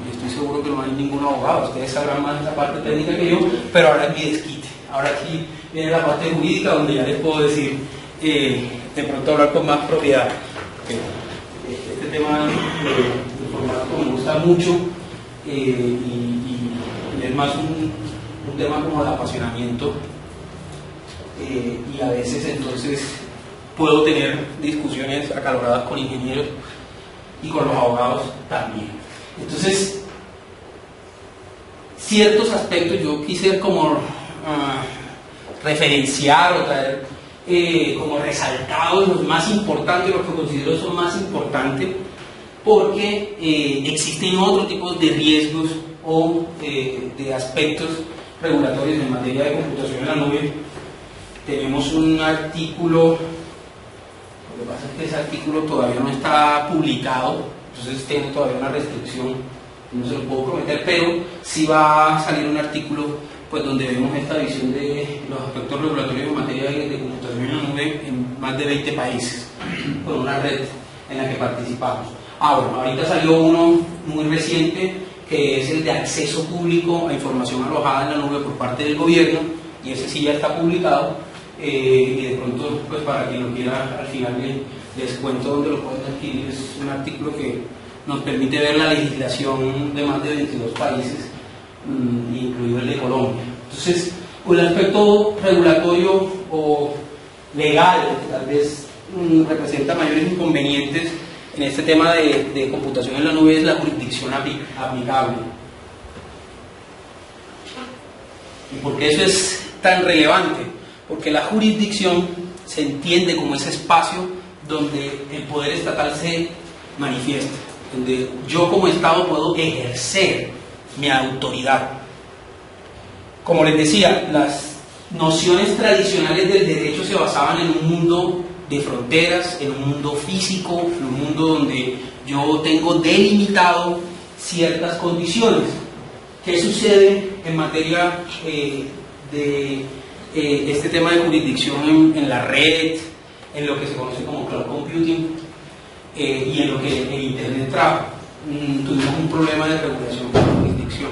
y estoy seguro que no hay ningún abogado, ustedes sabrán más la parte técnica que yo, pero ahora es mi desquite, ahora aquí viene la parte jurídica donde ya les puedo decir, de pronto hablar con más propiedad. Este tema de informático me gusta mucho, y es más un tema como de apasionamiento, y a veces entonces puedo tener discusiones acaloradas con ingenieros y con los abogados también. Entonces, ciertos aspectos yo quise como referenciar o traer como resaltados los más importantes, los que considero son más importantes, porque existen otros tipos de riesgos o de aspectos regulatorios en materia de computación en la nube. Tenemos un artículo, lo que pasa es que ese artículo todavía no está publicado, entonces tiene todavía una restricción, no se lo puedo prometer, pero sí va a salir un artículo pues donde vemos esta visión de los aspectos regulatorios en materia de computación en la nube en más de 20 países, con una red en la que participamos. Bueno, ahorita salió uno muy reciente, que es el de acceso público a información alojada en la nube por parte del gobierno, y ese sí ya está publicado, y de pronto, pues para quien lo quiera, al final les cuento dónde lo pueden adquirir. Es un artículo que nos permite ver la legislación de más de 22 países, incluido el de Colombia. Entonces, el aspecto regulatorio o legal que tal vez representa mayores inconvenientes en este tema de computación en la nube es la jurisdicción aplicable. ¿Y por qué eso es tan relevante? Porque la jurisdicción se entiende como ese espacio donde el poder estatal se manifiesta, donde yo como Estado puedo ejercer mi autoridad. Como les decía, las nociones tradicionales del derecho se basaban en un mundo de fronteras, en un mundo físico, en un mundo donde yo tengo delimitado ciertas condiciones. ¿Qué sucede en materia de este tema de jurisdicción en la red, en lo que se conoce como cloud computing y en lo que en Internet trabaja. Tuvimos un problema de regulación con la jurisdicción,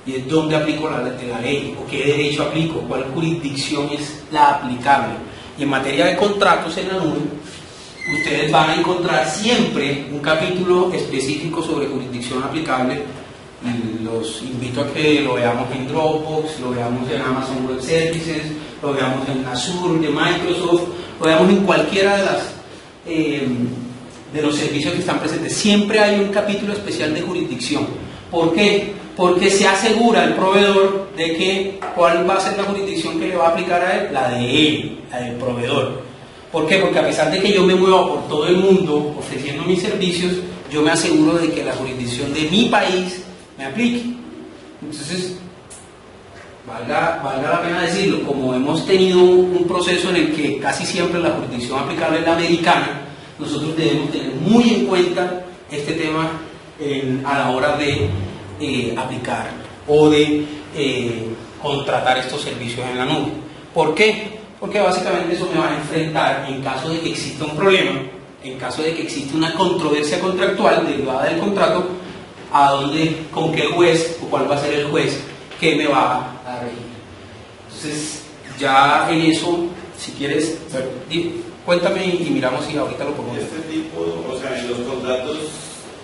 y es dónde aplico la ley, o qué derecho aplico, cuál jurisdicción es la aplicable. Y en materia de contratos en la nube, ustedes van a encontrar siempre un capítulo específico sobre jurisdicción aplicable. Y los invito a que lo veamos en Dropbox, lo veamos en Amazon Web Services, lo veamos en Azure de Microsoft, lo veamos en cualquiera de los servicios que están presentes. Siempre hay un capítulo especial de jurisdicción. ¿Por qué? Porque se asegura el proveedor de que cuál va a ser la jurisdicción que le va a aplicar a él, la de él, la del proveedor. ¿Por qué? Porque a pesar de que yo me mueva por todo el mundo ofreciendo mis servicios, yo me aseguro de que la jurisdicción de mi país me aplique. Entonces, valga la pena decirlo, como hemos tenido un proceso en el que casi siempre la jurisdicción aplicable es la americana, nosotros debemos tener muy en cuenta este tema a la hora de aplicar o de contratar estos servicios en la nube. ¿Por qué? Porque básicamente eso me va a enfrentar, en caso de que exista un problema, en caso de que exista una controversia contractual derivada del contrato, con qué juez o cuál va a ser el juez que me va a regir. Entonces, ya en eso, si quieres, cuéntame y miramos si ahorita lo pongo. Este tipo, o sea, en los contratos,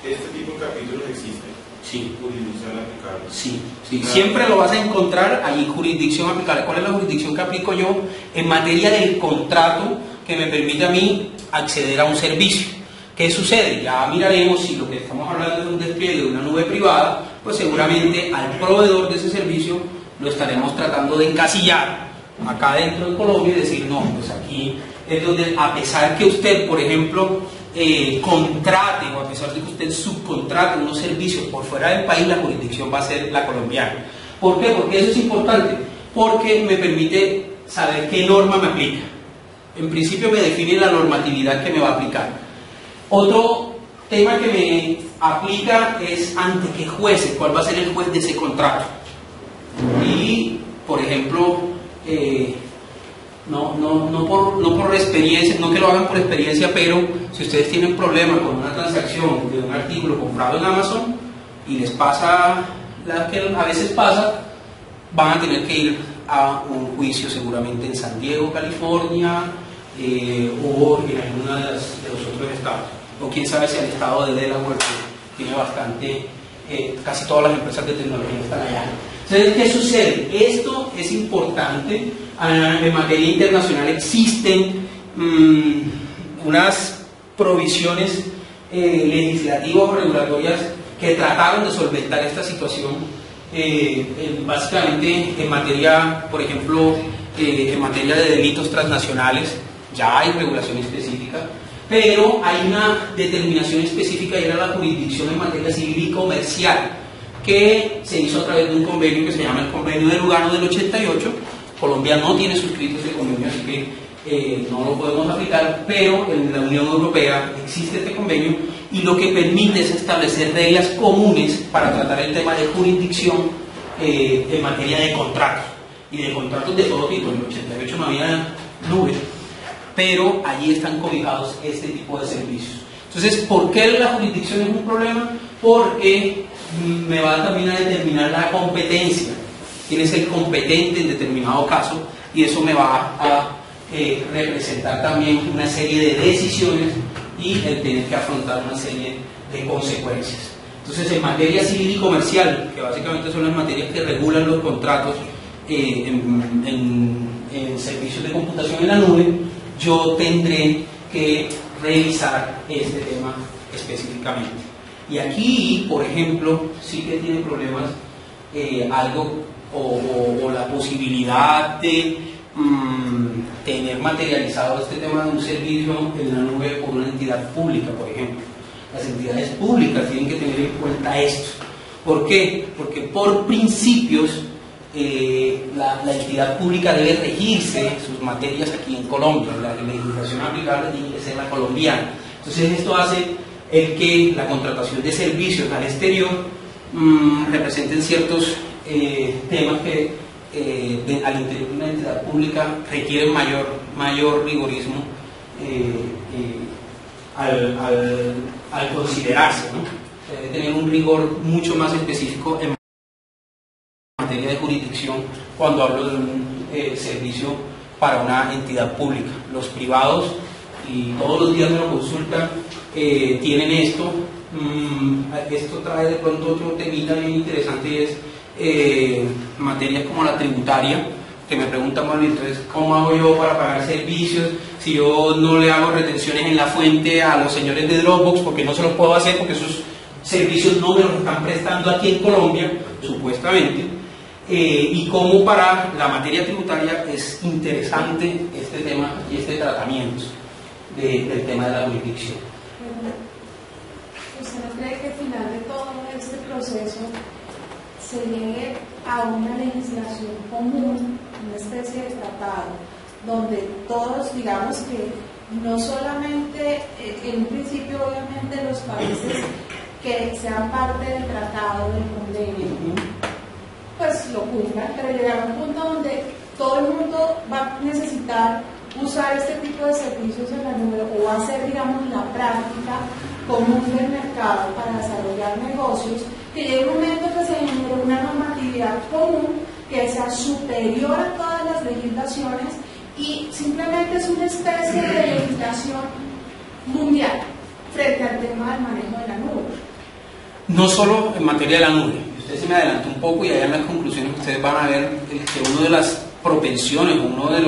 este tipo de capítulos existen. Sí. Jurisdicción aplicable. Sí, sí. Claro. Siempre lo vas a encontrar ahí, jurisdicción aplicable. ¿Cuál es la jurisdicción que aplico yo en materia del contrato que me permite a mí acceder a un servicio? ¿Qué sucede? Ya miraremos si lo que estamos hablando es un despliegue de una nube privada, pues seguramente al proveedor de ese servicio lo estaremos tratando de encasillar acá dentro de Colombia y decir, no, pues aquí es donde, a pesar que usted, por ejemplo, contrate o a pesar de que usted subcontrate unos servicios por fuera del país, la jurisdicción va a ser la colombiana. ¿Por qué? Porque eso es importante, porque me permite saber qué norma me aplica. En principio me define la normatividad que me va a aplicar. Otro tema que me aplica es ante qué jueces, cuál va a ser el juez de ese contrato. Y, por ejemplo, no por experiencia, no que lo hagan por experiencia, pero si ustedes tienen problema con una transacción de un artículo comprado en Amazon y les pasa la que a veces pasa, van a tener que ir a un juicio seguramente en San Diego, California, o en alguno de los otros estados, o quién sabe si el estado de Delaware, que tiene bastante, casi todas las empresas de tecnología están allá. Entonces, ¿qué sucede? Esto es importante. En materia internacional existen unas provisiones legislativas o regulatorias que trataron de solventar esta situación, básicamente en materia, por ejemplo, en materia de delitos transnacionales. Ya hay regulación específica, pero hay una determinación específica y era la jurisdicción en materia civil y comercial, que se hizo a través de un convenio que se llama el Convenio de Lugano del 88. Colombia no tiene suscrito este convenio, así que no lo podemos aplicar, pero en la Unión Europea existe este convenio y lo que permite es establecer reglas comunes para tratar el tema de jurisdicción en materia de contratos, y de contratos de todo tipo. En el 88 no había nube, pero allí están cobijados este tipo de servicios. Entonces, ¿por qué la jurisdicción es un problema? Porque me va también a determinar la competencia, quién es el competente en determinado caso, y eso me va a representar también una serie de decisiones y el tener que afrontar una serie de consecuencias. Entonces, en materia civil y comercial, que básicamente son las materias que regulan los contratos en servicios de computación en la nube, yo tendré que revisar este tema específicamente. Y aquí, por ejemplo, sí que tiene problemas algo o la posibilidad de tener materializado este tema de un servicio en la nube por una entidad pública, por ejemplo. Las entidades públicas tienen que tener en cuenta esto. ¿Por qué? Porque por principios la entidad pública debe regirse sus materias aquí en Colombia. La legislación aplicable tiene que ser la colombiana. Entonces esto hace el que la contratación de servicios al exterior representen ciertos temas que al interior de una entidad pública requieren mayor rigorismo al considerarse, ¿no? Debe tener un rigor mucho más específico en materia de jurisdicción cuando hablo de un servicio para una entidad pública. Los privados, y todos los días me lo consultan, tienen esto. Esto trae de pronto otro temita bien interesante, y es materias como la tributaria, que me preguntan, bueno, entonces, ¿cómo hago yo para pagar servicios si yo no le hago retenciones en la fuente a los señores de Dropbox, porque no se los puedo hacer porque esos servicios no me los están prestando aquí en Colombia, supuestamente? Y cómo para la materia tributaria es interesante este tema y este tratamiento del tema de la jurisdicción. ¿Usted no cree que al final de todo este proceso se llegue a una legislación común, una especie de tratado, donde todos, digamos que no solamente, en un principio obviamente los países que sean parte del tratado, del convenio, pues lo cumplan, pero llegar a un punto donde todo el mundo va a necesitar usar este tipo de servicios en la nube, o va a ser, digamos, la práctica común del mercado para desarrollar negocios, que llegue un momento que se genere una normatividad común que sea superior a todas las legislaciones y simplemente es una especie de legislación mundial frente al tema del manejo de la nube. No solo en materia de la nube. Usted se me adelantó un poco y allá en las conclusiones ustedes van a ver que uno de las propensiones, uno de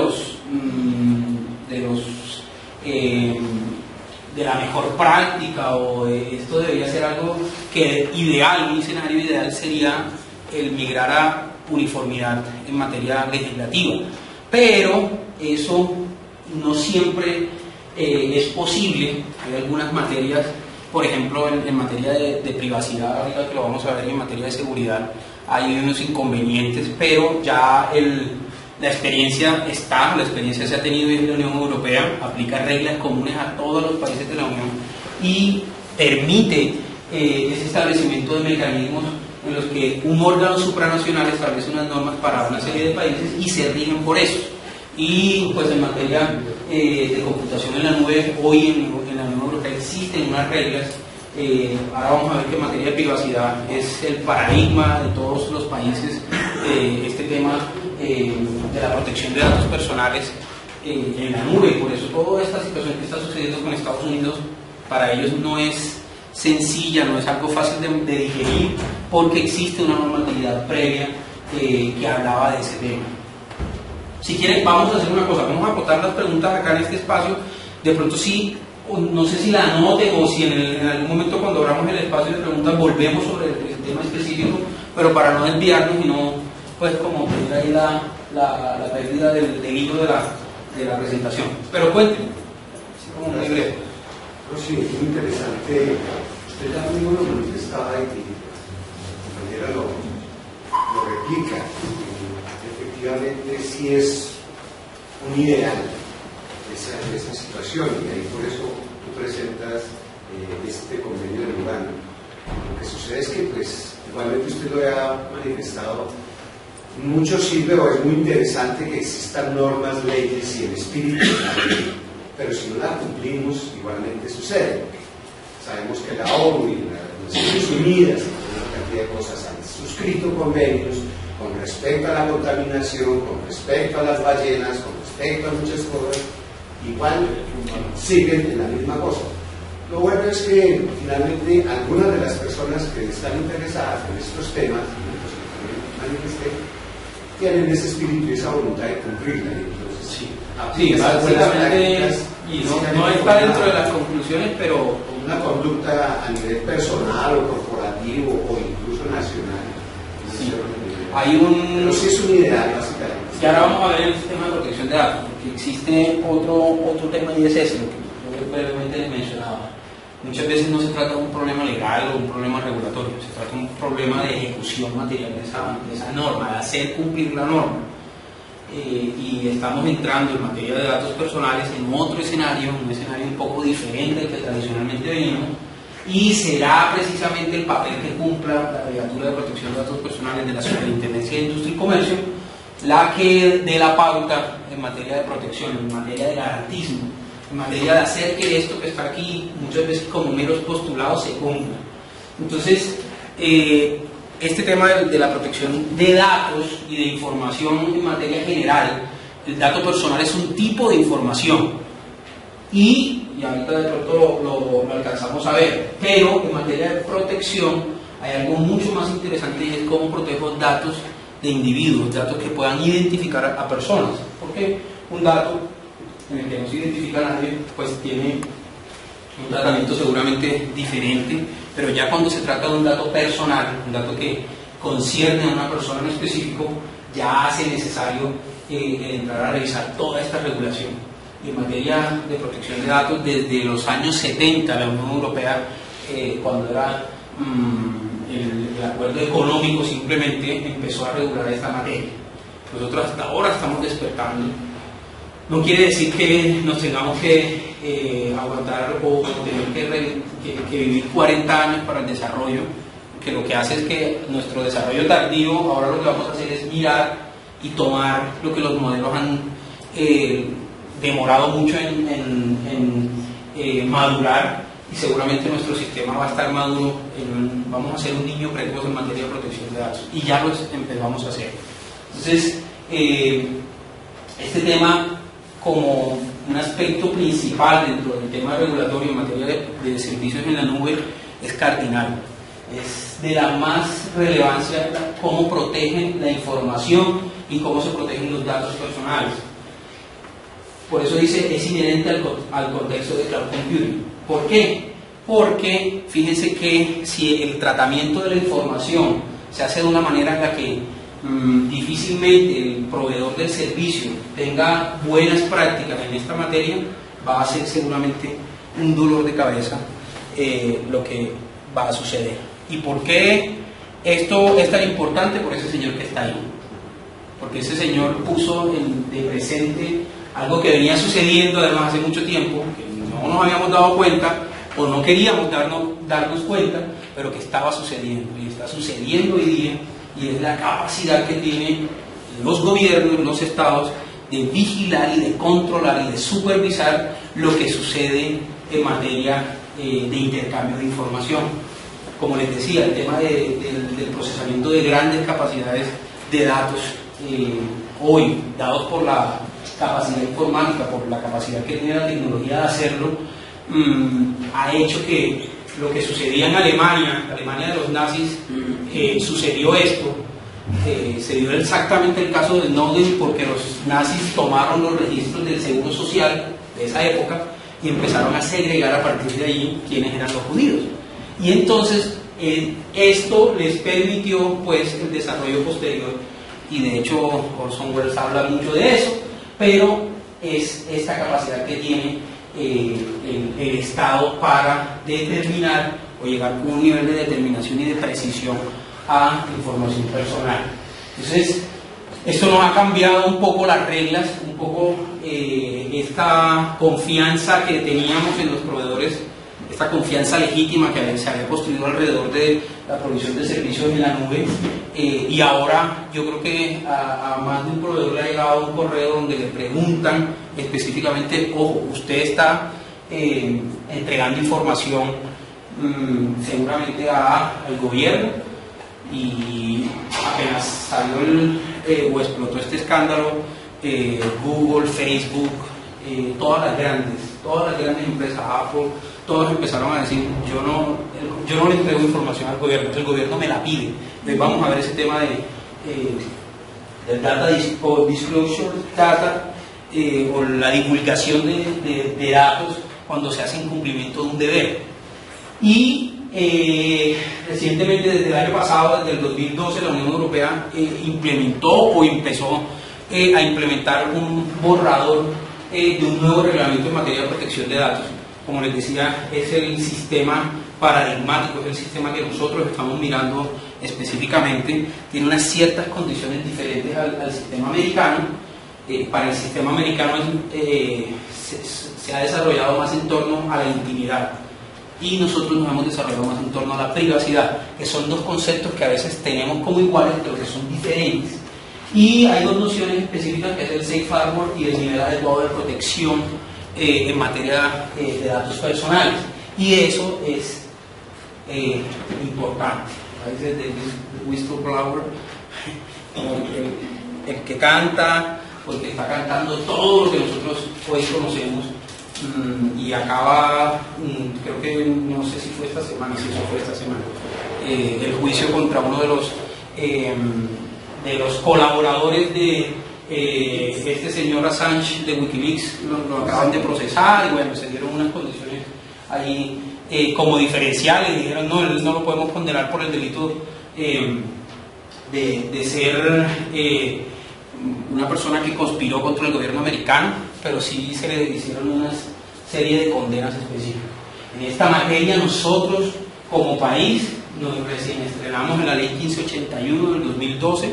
la mejor práctica, o esto debería ser algo que ideal, un escenario ideal sería el migrar a uniformidad en materia legislativa, pero eso no siempre es posible. Hay algunas materias, por ejemplo en materia de privacidad, ahorita que lo vamos a ver, en materia de seguridad hay unos inconvenientes, pero ya la experiencia se ha tenido en la Unión Europea, aplica reglas comunes a todos los países de la Unión y permite ese establecimiento de mecanismos en los que un órgano supranacional establece unas normas para una serie de países y se rigen por eso. Y pues en materia de computación en la nube, hoy en la Unión Europea existen unas reglas. Ahora vamos a ver que en materia de privacidad es el paradigma de todos los países, este tema de la protección de datos personales en la nube. Por eso toda esta situación que está sucediendo con Estados Unidos para ellos no es sencilla, no es algo fácil de digerir, porque existe una normatividad previa que hablaba de ese tema. Si quieren, vamos a hacer una cosa, vamos a acotar las preguntas acá en este espacio. De pronto sí, no sé si la anoten o si en algún momento cuando abramos el espacio de preguntas volvemos sobre el tema específico, pero para no desviarnos y no, pues como tener ahí la pérdida del hilo de la presentación. Pero cuéntenme, así como muy breve. No, sí, es muy interesante. Usted ya mismo lo manifestaba y de manera lo replica. Efectivamente, sí es un ideal esa situación, y ahí por eso tú presentas este convenio de Lugano. Lo que sucede es que, pues, igualmente usted lo ha manifestado, mucho sirve o es muy interesante que existan normas, leyes y el espíritu de la ley, pero si no la cumplimos, igualmente sucede. Sabemos que la ONU y las Naciones Unidas, una cantidad de cosas, han suscrito convenios con respecto a la contaminación, con respecto a las ballenas, con respecto a muchas cosas, igual siguen en la misma cosa. Lo bueno es que finalmente algunas de las personas que están interesadas en estos temas, los que también manifesté, tienen ese espíritu y esa voluntad de cumplirla. Entonces, sí, básicamente, y no está dentro de las conclusiones, pero una conducta a nivel personal o corporativo o incluso nacional. Sí. Pero sí es un ideal, básicamente. Y ahora vamos a ver el sistema de protección de datos, porque existe otro tema, y es ese, lo que yo brevemente les mencionaba. Muchas veces no se trata de un problema legal o un problema regulatorio, se trata de un problema de ejecución material de esa norma, de hacer cumplir la norma. Y estamos entrando en materia de datos personales en otro escenario, un escenario un poco diferente del que tradicionalmente venimos, y será precisamente el papel que cumpla la Abreviatura de Protección de Datos Personales de la Superintendencia de Industria y Comercio la que dé la pauta en materia de protección, en materia de garantismo, en materia de hacer que esto que está aquí muchas veces como meros postulados se cumpla. Entonces, este tema de la protección de datos y de información en materia general, el dato personal es un tipo de información y ahorita de pronto lo alcanzamos a ver, pero en materia de protección hay algo mucho más interesante, y es cómo protejo datos de individuos, datos que puedan identificar a personas, porque un dato en el que no se identifica a nadie pues tiene un tratamiento seguramente diferente, pero ya cuando se trata de un dato personal, un dato que concierne a una persona en específico, ya hace necesario entrar a revisar toda esta regulación. Y en materia de protección de datos, desde los años 70 la Unión Europea, cuando era el acuerdo económico, simplemente empezó a regular esta materia. Nosotros hasta ahora estamos despertando. No quiere decir que nos tengamos que aguantar o tener que vivir 40 años para el desarrollo, que lo que hace es que nuestro desarrollo tardío, ahora lo que vamos a hacer es mirar y tomar lo que los modelos han demorado mucho en madurar, y seguramente nuestro sistema va a estar maduro, vamos a ser un niño precoz en materia de protección de datos, y ya lo empezamos a hacer. Entonces, este tema como un aspecto principal dentro del tema regulatorio en materia de servicios en la nube es cardinal. Es de la más relevancia cómo protegen la información y cómo se protegen los datos personales. Por eso dice, es inherente al contexto de cloud computing. ¿Por qué? Porque fíjense que si el tratamiento de la información se hace de una manera en la que difícilmente el proveedor del servicio tenga buenas prácticas en esta materia, va a ser seguramente un dolor de cabeza lo que va a suceder. ¿Y por qué esto es tan importante? Por ese señor que está ahí. Porque ese señor puso de presente algo que venía sucediendo además hace mucho tiempo, que no nos habíamos dado cuenta o no queríamos darnos cuenta, pero que estaba sucediendo y está sucediendo hoy día, y es la capacidad que tienen los gobiernos, los estados, de vigilar y de controlar y de supervisar lo que sucede en materia de intercambio de información. Como les decía, el tema del procesamiento de grandes capacidades de datos hoy, dados por la capacidad informática, por la capacidad que tiene la tecnología de hacerlo, ha hecho que lo que sucedía en Alemania de los nazis, sucedió esto. Se dio exactamente el caso de Snowden, porque los nazis tomaron los registros del seguro social de esa época y empezaron a segregar a partir de ahí quiénes eran los judíos. Y entonces esto les permitió pues el desarrollo posterior, y de hecho Orson Welles habla mucho de eso, pero es esta capacidad que tiene el Estado para determinar o llegar a un nivel de determinación y de precisión a información personal. Entonces, esto nos ha cambiado un poco las reglas, un poco esta confianza que teníamos en los proveedores, esta confianza legítima que se había construido alrededor de la provisión de servicios en la nube, y ahora yo creo que a más de un proveedor le ha llegado un correo donde le preguntan específicamente, ojo, usted está entregando información seguramente al gobierno, y apenas salió o explotó este escándalo, Google, Facebook, todas las grandes empresas, Apple, todos empezaron a decir, yo no le entrego información al gobierno, el gobierno me la pide. Entonces vamos a ver ese tema del data disclosure data, o la divulgación de datos cuando se hace incumplimiento de un deber. Y recientemente, desde el año pasado, desde el 2012, la Unión Europea implementó o empezó a implementar un borrador de un nuevo reglamento en materia de protección de datos. Como les decía, es el sistema paradigmático, es el sistema que nosotros estamos mirando específicamente. Tiene unas ciertas condiciones diferentes al sistema americano. Para el sistema americano se ha desarrollado más en torno a la intimidad, y nosotros nos hemos desarrollado más en torno a la privacidad, que son dos conceptos que a veces tenemos como iguales, pero que son diferentes. Y hay dos nociones específicas, que es el safe harbor y el nivel adecuado de protección en materia de datos personales. Y eso es importante. A veces el whistleblower, el que canta, porque está cantando todo lo que nosotros hoy conocemos, y acaba, creo que, no sé si fue esta semana, si eso fue esta semana, el juicio contra uno de los colaboradores de este señor Assange de Wikileaks. Lo acaban de procesar y bueno, se dieron unas condiciones ahí como diferenciales, dijeron no, no lo podemos condenar por el delito de ser una persona que conspiró contra el gobierno americano, pero sí se le hicieron una serie de condenas específicas. En esta materia nosotros como país nos recién estrenamos en la ley 1581 del 2012,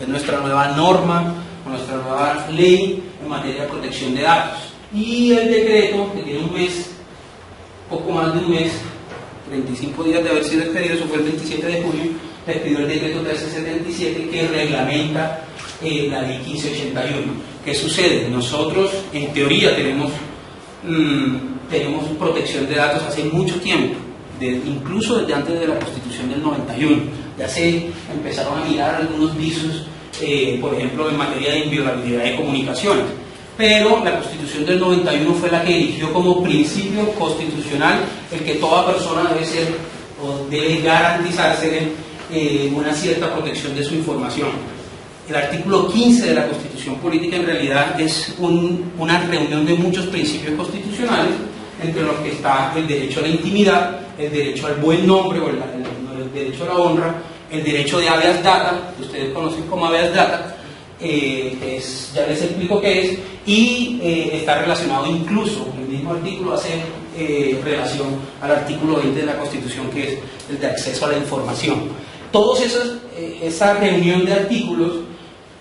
es nuestra nueva norma, nuestra nueva ley en materia de protección de datos. Y el decreto, que tiene un mes, poco más de un mes, 35 días de haber sido expedido, eso fue el 27 de junio, expidió el decreto 1377 que reglamenta la ley 1581. ¿Qué sucede? Nosotros, en teoría, tenemos protección de datos hace mucho tiempo, incluso desde antes de la Constitución del 91. Ya se empezaron a mirar algunos visos, por ejemplo, en materia de inviolabilidad de comunicaciones. Pero la Constitución del 91 fue la que erigió como principio constitucional el que toda persona debe ser o debe garantizarse una cierta protección de su información. El artículo 15 de la Constitución Política en realidad es una reunión de muchos principios constitucionales, entre los que está el derecho a la intimidad, el derecho al buen nombre o el derecho a la honra, el derecho de habeas data, que ustedes conocen como habeas data, ya les explico qué es, y está relacionado incluso, el mismo artículo hace relación al artículo 20 de la Constitución, que es el de acceso a la información. Todos esa reunión de artículos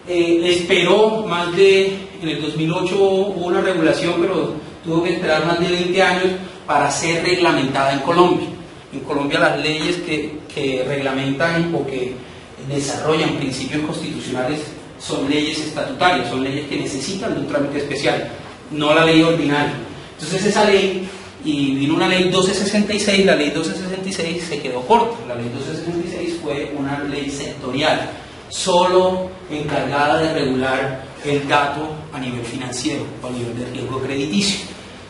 esperó en el 2008 hubo una regulación, pero tuvo que esperar más de 20 años para ser reglamentada en Colombia. En Colombia las leyes que reglamentan o que desarrollan principios constitucionales son leyes estatutarias, son leyes que necesitan de un trámite especial, no la ley ordinaria. Entonces esa ley, y vino una ley 1266, la ley 1266 se quedó corta. La ley 1266 fue una ley sectorial, solo encargada de regular el dato a nivel financiero o a nivel de riesgo crediticio.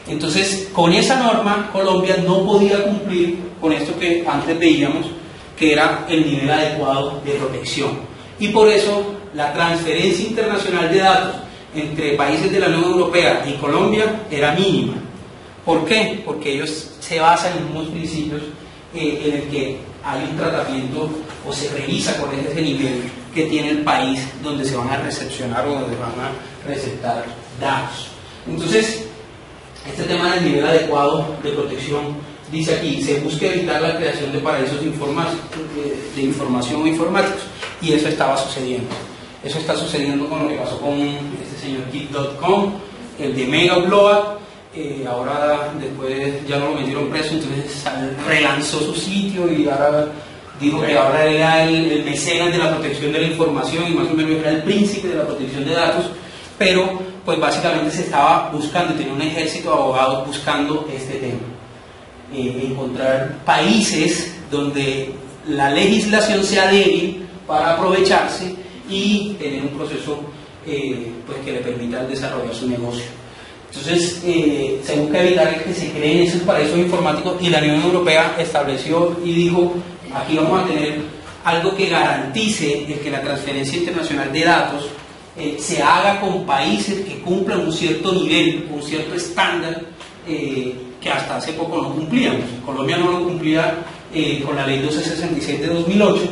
Entonces, con esa norma, Colombia no podía cumplir con esto que antes veíamos, que era el nivel adecuado de protección. Y por eso la transferencia internacional de datos entre países de la Unión Europea y Colombia era mínima. ¿Por qué? Porque ellos se basan en unos principios en el que hay un tratamiento o se revisa con ese nivel que tiene el país donde se van a recepcionar o donde van a receptar datos. Entonces, este tema del nivel adecuado de protección, dice aquí, se busca evitar la creación de paraísos de información o informáticos, y eso estaba sucediendo. Eso está sucediendo con lo que pasó con este señor Kit.com, el de Mega Upload. Ahora después ya no lo metieron preso, entonces relanzó su sitio y ahora dijo que ahora era el mecenas de la protección de la información y más o menos era el príncipe de la protección de datos, pero pues básicamente se estaba buscando, tenía un ejército de abogados buscando este tema, encontrar países donde la legislación sea débil para aprovecharse y tener un proceso pues que le permita desarrollar su negocio. Entonces, se busca evitar que se creen esos paraísos informáticos, y la Unión Europea estableció y dijo, aquí vamos a tener algo que garantice que la transferencia internacional de datos se haga con países que cumplan un cierto nivel, un cierto estándar que hasta hace poco no cumplíamos. Colombia no lo cumplía con la ley 1266 de 2008,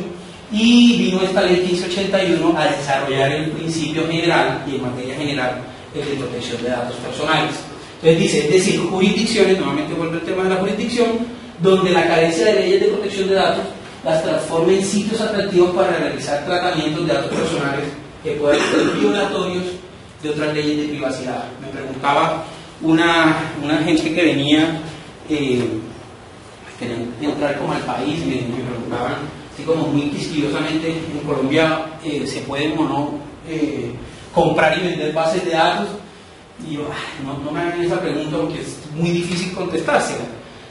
y vino esta ley 1581 a desarrollar el principio general y en materia general de protección de datos personales. Entonces dice, es decir, jurisdicciones, nuevamente vuelve el tema de la jurisdicción, donde la carencia de leyes de protección de datos las transforma en sitios atractivos para realizar tratamientos de datos personales que puedan ser violatorios de otras leyes de privacidad. Me preguntaba una gente que venía, quería entrar como al país, me preguntaban así como muy quisquillosamente, en Colombia se pueden o no comprar y vender bases de datos. Y yo, no me hagan esa pregunta porque es muy difícil contestársela.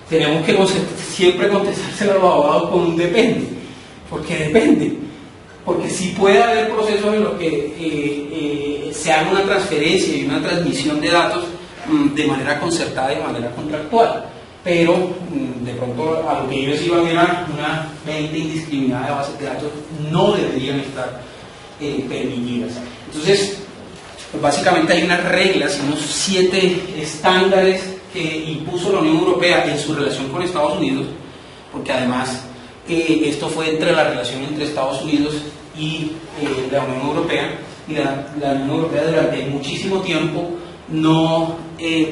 Tenemos que siempre contestársela a los abogados con un depende, porque depende. Porque sí puede haber procesos en los que se haga una transferencia y una transmisión de datos de manera concertada y de manera contractual, pero de pronto a lo que ellos iban era una venta indiscriminada de bases de datos, no deberían estar permitidas. Entonces, pues básicamente hay unas reglas, unos 7 estándares que impuso la Unión Europea en su relación con Estados Unidos, porque además esto fue entre la relación entre Estados Unidos y la Unión Europea, y la Unión Europea durante muchísimo tiempo no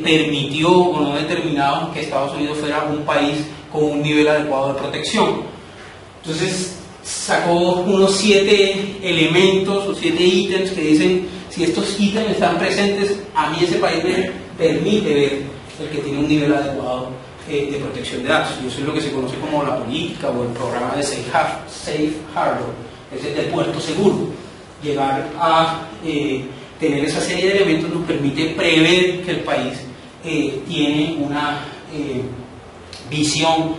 permitió o no determinaba que Estados Unidos fuera un país con un nivel adecuado de protección. Entonces sacó unos 7 elementos o 7 ítems que dicen: si estos ítems están presentes, a mí ese país me permite ver el que tiene un nivel adecuado de protección de datos. Y eso es lo que se conoce como la política o el programa de Safe Harbor, es el del puerto seguro. Llegar a tener esa serie de elementos nos permite prever que el país tiene una visión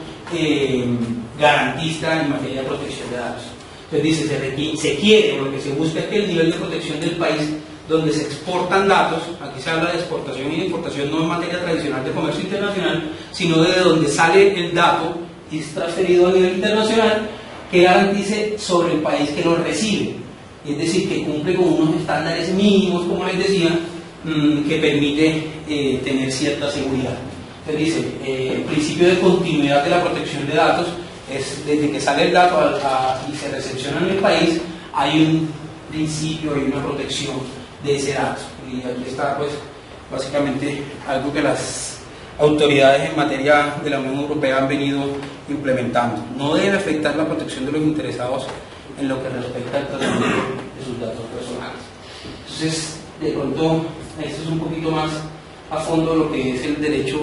garantista en materia de protección de datos. Entonces dice, se quiere, o lo que se busca es que el nivel de protección del país donde se exportan datos, aquí se habla de exportación y de importación no en materia tradicional de comercio internacional, sino de donde sale el dato y es transferido a nivel internacional, que garantice sobre el país que lo recibe. Es decir, que cumple con unos estándares mínimos, como les decía, que permite tener cierta seguridad. Entonces dice, el principio de continuidad de la protección de datos es desde que sale el dato y se recepciona en el país, hay un principio, hay una protección de ese dato. Y aquí está, pues, básicamente algo que las autoridades en materia de la Unión Europea han venido implementando. No debe afectar la protección de los interesados en lo que respecta al tratamiento de sus datos personales. Entonces, de pronto, esto es un poquito más a fondo lo que es el derecho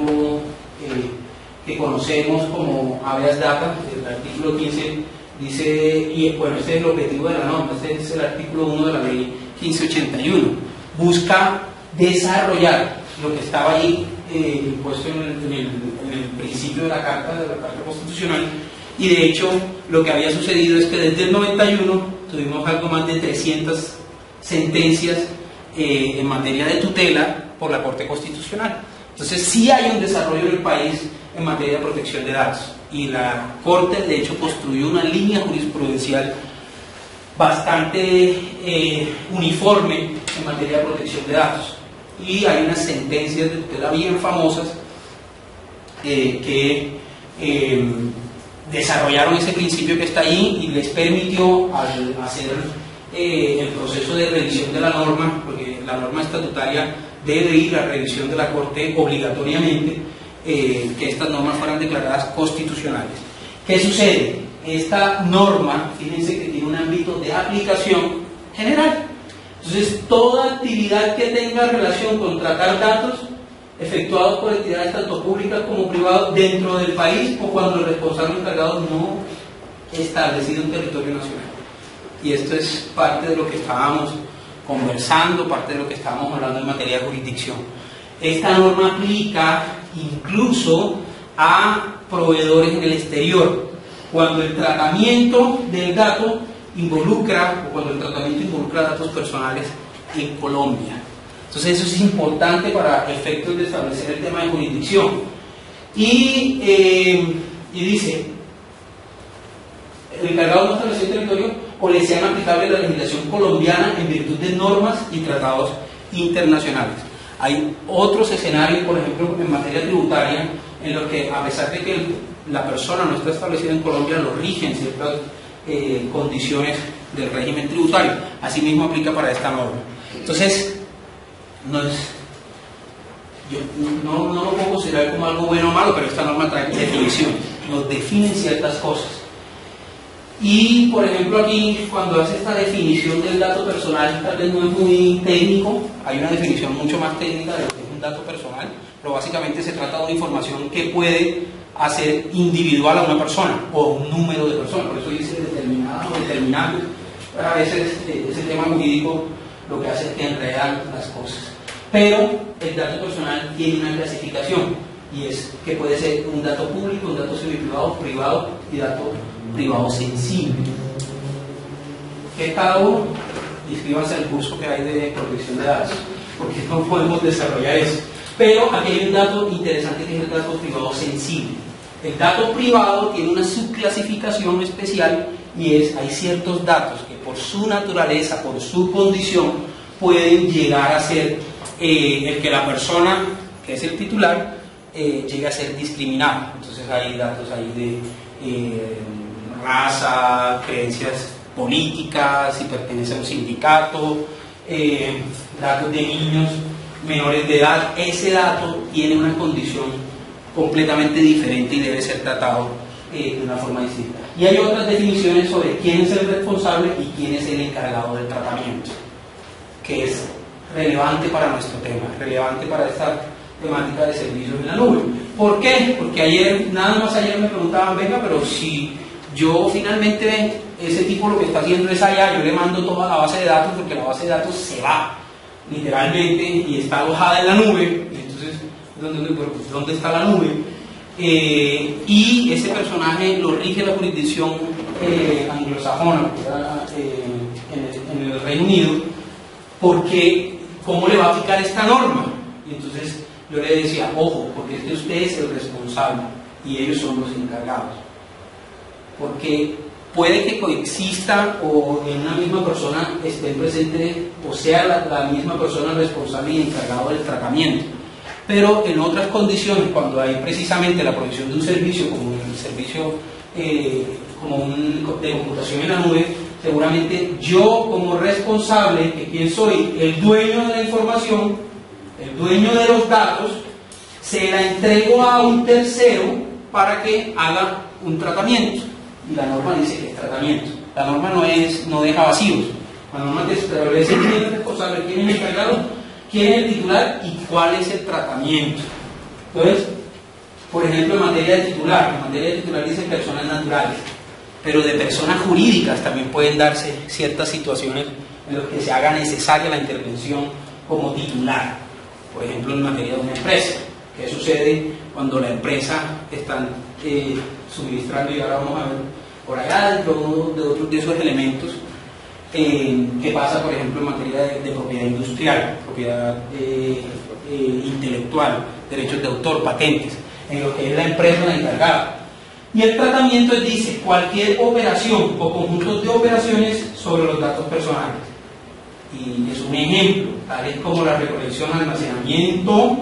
que conocemos como habeas data. El artículo 15 dice, y bueno, este es el objetivo de la norma, este es el artículo 1 de la ley 1581, busca desarrollar lo que estaba ahí impuesto en el principio de la Carta Constitucional. Y de hecho, lo que había sucedido es que desde el 91 tuvimos algo más de 300 sentencias en materia de tutela por la Corte Constitucional. Entonces, sí hay un desarrollo en el país en materia de protección de datos. Y la Corte, de hecho, construyó una línea jurisprudencial bastante uniforme en materia de protección de datos. Y hay unas sentencias de tutela bien famosas que desarrollaron ese principio que está ahí y les permitió al hacer el proceso de revisión de la norma, porque la norma estatutaria debe ir a revisión de la Corte obligatoriamente, que estas normas fueran declaradas constitucionales. ¿Qué sucede? Esta norma, fíjense que tiene un ámbito de aplicación general. Entonces, toda actividad que tenga relación con tratar datos efectuados por entidades tanto públicas como privadas dentro del país o cuando el responsable encargado no establecido en territorio nacional. Y esto es parte de lo que estábamos conversando, parte de lo que estábamos hablando en materia de jurisdicción. Esta norma aplica incluso a proveedores en el exterior, cuando el tratamiento del dato involucra, o cuando el tratamiento involucra datos personales en Colombia. Entonces eso es importante para efectos de establecer el tema de jurisdicción. Y dice, el encargado no estableció el territorio o le sean aplicables la legislación colombiana en virtud de normas y tratados internacionales. Hay otros escenarios, por ejemplo, en materia tributaria, en los que a pesar de que la persona no está establecida en Colombia, lo rigen ciertas condiciones del régimen tributario. Asimismo aplica para esta norma. Entonces, yo no lo puedo considerar como algo bueno o malo, pero esta norma trae definiciones, nos definen ciertas cosas. Y, por ejemplo, aquí, cuando hace esta definición del dato personal, tal vez no es muy técnico, hay una definición mucho más técnica de lo que es un dato personal, pero básicamente se trata de una información que puede hacer individual a una persona o a un número de personas, por eso dice determinado o determinante. A veces ese tema jurídico lo que hace es que enredan las cosas. Pero el dato personal tiene una clasificación, y es que puede ser un dato público, un dato semiprivado, privado y dato privado sensible. Que cada uno inscríbanse al curso que hay de protección de datos, porque no podemos desarrollar eso. Pero aquí hay un dato interesante que es el dato privado sensible. El dato privado tiene una subclasificación especial, y hay ciertos datos que por su naturaleza, por su condición, pueden llegar a ser el que la persona, que es el titular, llegue a ser discriminado. Entonces hay datos ahí de raza, creencias políticas, si pertenece a un sindicato, datos de niños menores de edad. Ese dato tiene una condición completamente diferente y debe ser tratado de una forma distinta. Y hay otras definiciones sobre quién es el responsable y quién es el encargado del tratamiento, que es relevante para nuestro tema, relevante para esta temática de servicios en la nube. ¿Por qué? Porque nada más ayer me preguntaban, venga, pero si yo finalmente ese tipo lo que está haciendo es allá, yo le mando toda la base de datos, porque la base de datos se va literalmente y está alojada en la nube, y entonces ¿dónde está la nube? Y ese personaje lo rige la jurisdicción anglosajona en el Reino Unido, porque ¿cómo le va a aplicar esta norma? Y entonces yo le decía, ojo, porque es que usted es el responsable y ellos son los encargados, porque puede que coexista o en una misma persona esté presente, o sea la misma persona responsable y encargado del tratamiento, pero en otras condiciones, cuando hay precisamente la provisión de un servicio como el servicio de computación en la nube, seguramente yo como responsable, que quien soy el dueño de la información, el dueño de los datos, se la entrego a un tercero para que haga un tratamiento. Y la norma dice que es tratamiento. La norma no deja vacíos. La norma te establece quién es el responsable, quién es el encargado, quién es el titular y cuál es el tratamiento. Entonces, por ejemplo, en materia de titular dice personas naturales, pero de personas jurídicas también pueden darse ciertas situaciones en las que se haga necesaria la intervención como titular. Por ejemplo, en materia de una empresa. ¿Qué sucede cuando la empresa está suministrando, y ahora vamos a ver por allá dentro de otros de esos elementos, qué pasa, por ejemplo, en materia de propiedad industrial, propiedad intelectual, derechos de autor, patentes, en lo que es la empresa la encargada? Y el tratamiento dice cualquier operación o conjuntos de operaciones sobre los datos personales. Y es un ejemplo, tales como la recolección, almacenamiento,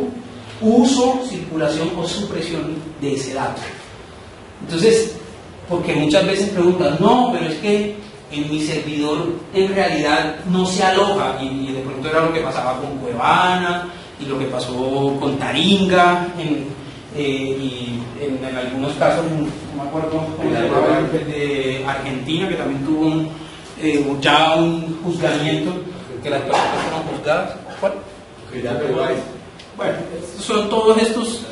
uso, circulación o supresión de ese dato. Entonces, porque muchas veces preguntan, no, pero es que en mi servidor en realidad no se aloja, y de pronto era lo que pasaba con Cuevana y lo que pasó con Taringa, y en algunos casos, no me acuerdo cómo se llamaba, el de Argentina, que también tuvo ya un juzgamiento, que las personas fueron juzgadas. ¿Cuál? Bueno, son todos estos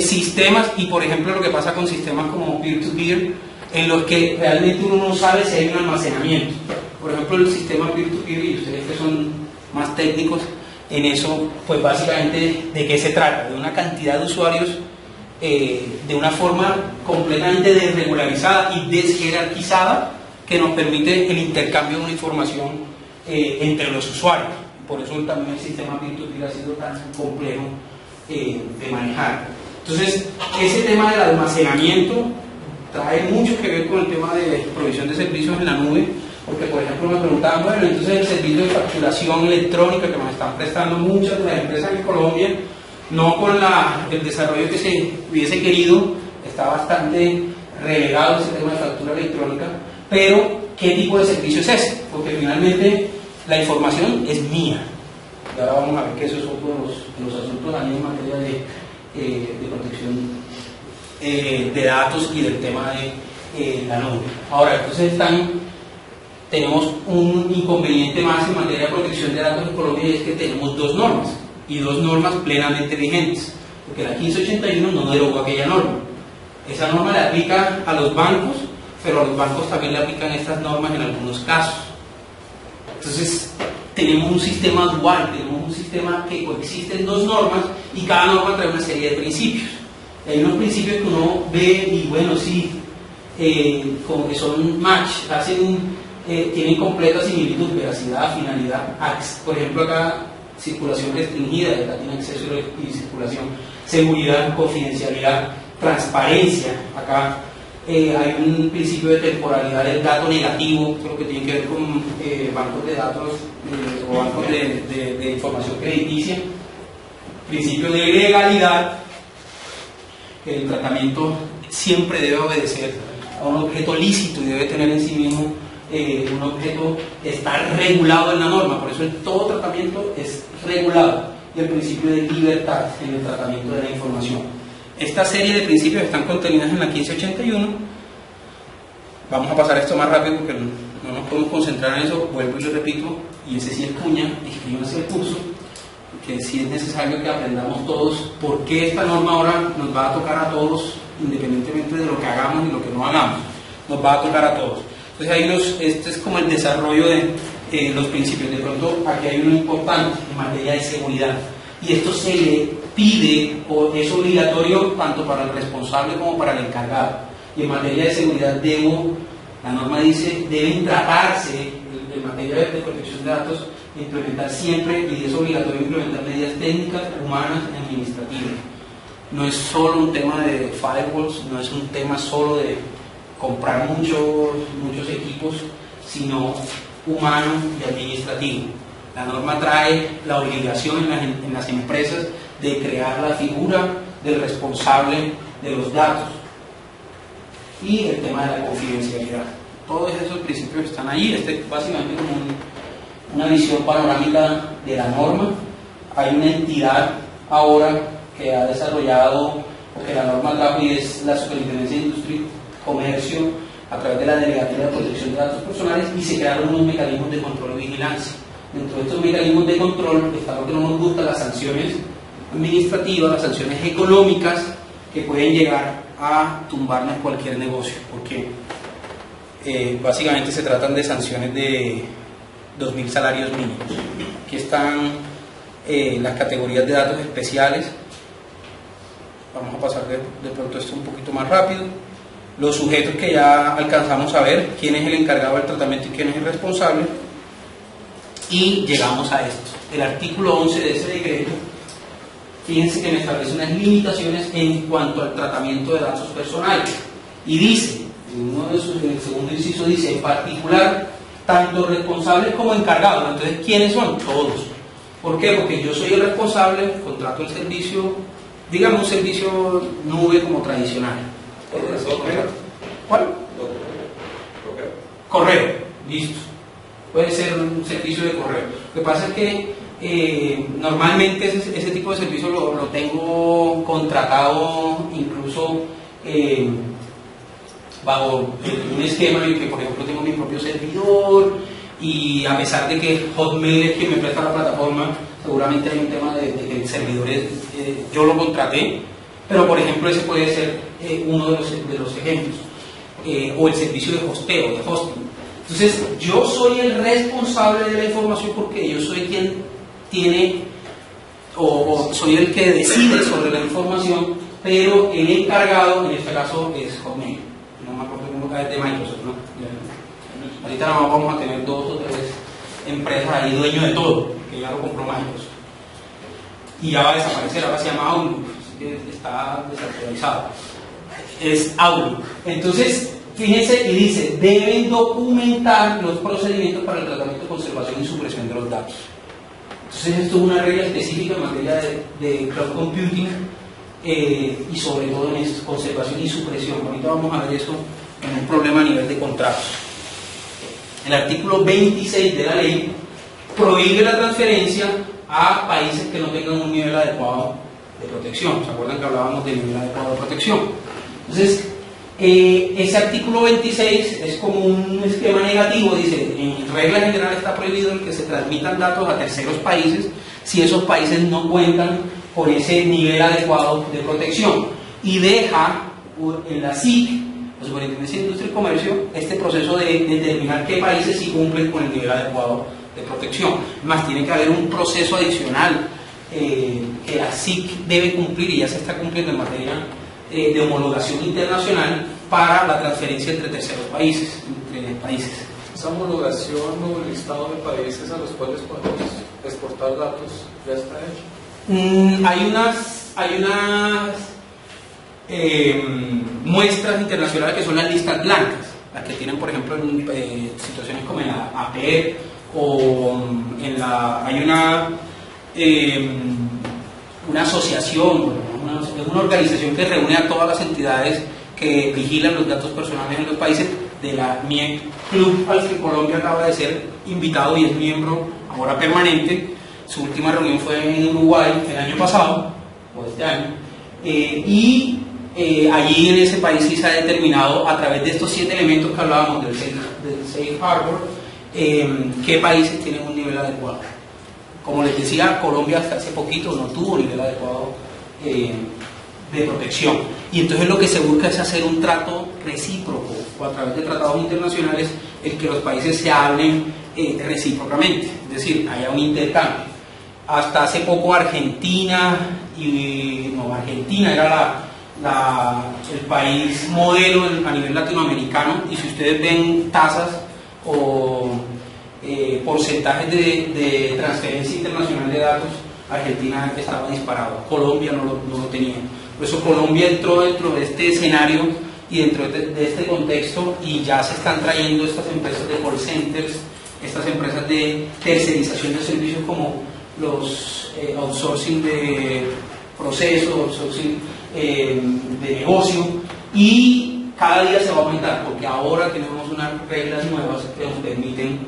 sistemas, y por ejemplo lo que pasa con sistemas como peer-to-peer, en los que realmente uno no sabe si hay un almacenamiento. Por ejemplo, el sistema peer-to-peer, y ustedes que son más técnicos en eso, pues básicamente ¿de qué se trata? De una cantidad de usuarios de una forma completamente desregularizada y desjerarquizada, que nos permite el intercambio de una información entre los usuarios. Por eso también el sistema peer-to-peer ha sido tan complejo de manejar. Entonces, ese tema del almacenamiento trae mucho que ver con el tema de provisión de servicios en la nube, porque por ejemplo me preguntaban, bueno, entonces el servicio de facturación electrónica que nos están prestando muchas de las empresas en Colombia, no con el desarrollo que se hubiese querido, está bastante relegado ese tema de factura electrónica, pero ¿qué tipo de servicio es ese? Porque finalmente la información es mía. Y ahora vamos a ver que eso es otro de los asuntos también en materia de protección de datos y del tema de la nube. Ahora, entonces tenemos un inconveniente más en materia de protección de datos en Colombia, y es que tenemos dos normas, y dos normas plenamente vigentes, porque la 1581 no derogó aquella norma. Esa norma le aplica a los bancos, pero a los bancos también le aplican estas normas en algunos casos. Entonces, tenemos un sistema dual, tenemos un sistema que coexisten dos normas y cada norma trae una serie de principios. Hay unos principios que uno ve y bueno, sí, como que son match, tienen completa similitud, veracidad, finalidad. Por ejemplo, acá circulación restringida, acá tiene acceso y circulación, seguridad, confidencialidad, transparencia. Acá hay un principio de temporalidad del dato negativo, lo que tiene que ver con bancos de datos o bancos de información crediticia. Principio de legalidad, que el tratamiento siempre debe obedecer a un objeto lícito y debe tener en sí mismo un objeto, está regulado en la norma, por eso todo tratamiento es regulado. Y el principio de libertad en el tratamiento de la información. Esta serie de principios están contenidas en la 1581. Vamos a pasar esto más rápido porque no nos podemos concentrar en eso. Vuelvo y lo repito, y ese sí es cuña, inscríbanse al curso, que sí es necesario que aprendamos todos por qué esta norma ahora nos va a tocar a todos, independientemente de lo que hagamos y lo que no hagamos, nos va a tocar a todos. Entonces este es como el desarrollo de los principios. De pronto aquí hay uno importante en materia de seguridad, y esto se le pide o es obligatorio tanto para el responsable como para el encargado. Y en materia de seguridad la norma dice, deben tratarse en materia de protección de datos, implementar siempre, y es obligatorio implementar medidas técnicas, humanas y administrativas. No es solo un tema de firewalls, no es un tema solo de comprar muchos equipos, sino humano y administrativo. La norma trae la obligación en las empresas de crear la figura del responsable de los datos y el tema de la confidencialidad. Todos esos principios están ahí. Básicamente como una visión panorámica de la norma. Hay una entidad ahora que ha desarrollado, o que la norma trajo, y es la Superintendencia de Industria y Comercio, a través de la Delegatura de Protección de Datos Personales, y se crearon unos mecanismos de control y vigilancia. Dentro de estos mecanismos de control está lo que no nos gusta, las sanciones administrativas, las sanciones económicas que pueden llegar a tumbarnos cualquier negocio, porque básicamente se tratan de sanciones de 2.000 salarios mínimos. Aquí están las categorías de datos especiales. Vamos a pasar de pronto esto un poquito más rápido. Los sujetos que ya alcanzamos a ver, quién es el encargado del tratamiento y quién es el responsable. Y llegamos a esto. El artículo 11 de ese decreto, fíjense que me establece unas limitaciones en cuanto al tratamiento de datos personales. Y dice, en el segundo inciso dice, en particular, tanto responsables como encargados. Entonces, ¿quiénes son? Todos. ¿Por qué? Porque yo soy el responsable, contrato el servicio, digamos un servicio nube como tradicional. ¿Cuál? Correo, listo. Puede ser un servicio de correo. Lo que pasa es que normalmente ese tipo de servicio lo tengo contratado incluso bajo un esquema en el que, por ejemplo, tengo mi propio servidor, y a pesar de que Hotmail es quien me presta la plataforma, seguramente hay un tema de que el servidor yo lo contraté, pero por ejemplo ese puede ser uno de los ejemplos, o el servicio de hosteo, de hosting. Entonces yo soy el responsable de la información porque yo soy quien tiene o soy el que decide sobre la información, pero el encargado en este caso es Hotmail. No me acuerdo cómo es de Microsoft, ¿no? Ahorita nada más vamos a tener 2 o 3 empresas ahí dueños de todo, que ya lo compró Microsoft. Y ya va a desaparecer, ahora se llama Outlook, así que está desactualizado. Es Outlook. Entonces, fíjense, y dice, deben documentar los procedimientos para el tratamiento, conservación y supresión de los datos. Entonces, esto es una regla específica en materia de cloud computing, y sobre todo en esto, conservación y supresión. Ahorita vamos a ver eso en un problema a nivel de contratos. El artículo 26 de la ley prohíbe la transferencia a países que no tengan un nivel adecuado de protección. ¿Se acuerdan que hablábamos del nivel adecuado de protección? Entonces, ese artículo 26 es como un esquema negativo. Dice, en regla general está prohibido el que se transmitan datos a terceros países si esos países no cuentan con ese nivel adecuado de protección, y deja en la SIC, la Superintendencia de Industria y Comercio, este proceso de determinar qué países sí cumplen con el nivel adecuado de protección. Más tiene que haber un proceso adicional que la SIC debe cumplir, y ya se está cumpliendo en materia de homologación internacional para la transferencia entre terceros países, entre países. Esa homologación o el listado de países a los cuales podemos exportar datos ya está hecho. Hay unas muestras internacionales que son las listas blancas, las que tienen, por ejemplo, en situaciones como en la APEP o en la... Hay una asociación, una organización que reúne a todas las entidades que vigilan los datos personales en los países. De la MIEC Club al que Colombia acaba de ser invitado y es miembro ahora permanente. Su última reunión fue en Uruguay el año pasado, o este año, y allí en ese país sí se ha determinado, a través de estos 7 elementos que hablábamos del Safe Harbor, qué países tienen un nivel adecuado. Como les decía, Colombia hasta hace poquito no tuvo un nivel adecuado de protección, y entonces lo que se busca es hacer un trato recíproco, o a través de tratados internacionales, el que los países se hablen recíprocamente, es decir, haya un intercambio. Hasta hace poco Argentina era el país modelo a nivel latinoamericano, y si ustedes ven tasas o porcentajes de transferencia internacional de datos, Argentina estaba disparado, Colombia no lo tenía. Por eso Colombia entró dentro de este escenario y dentro de este contexto, y ya se están trayendo estas empresas de call centers, estas empresas de tercerización de servicios como los outsourcing de procesos, outsourcing de negocio, y cada día se va a aumentar porque ahora tenemos unas reglas nuevas que nos permiten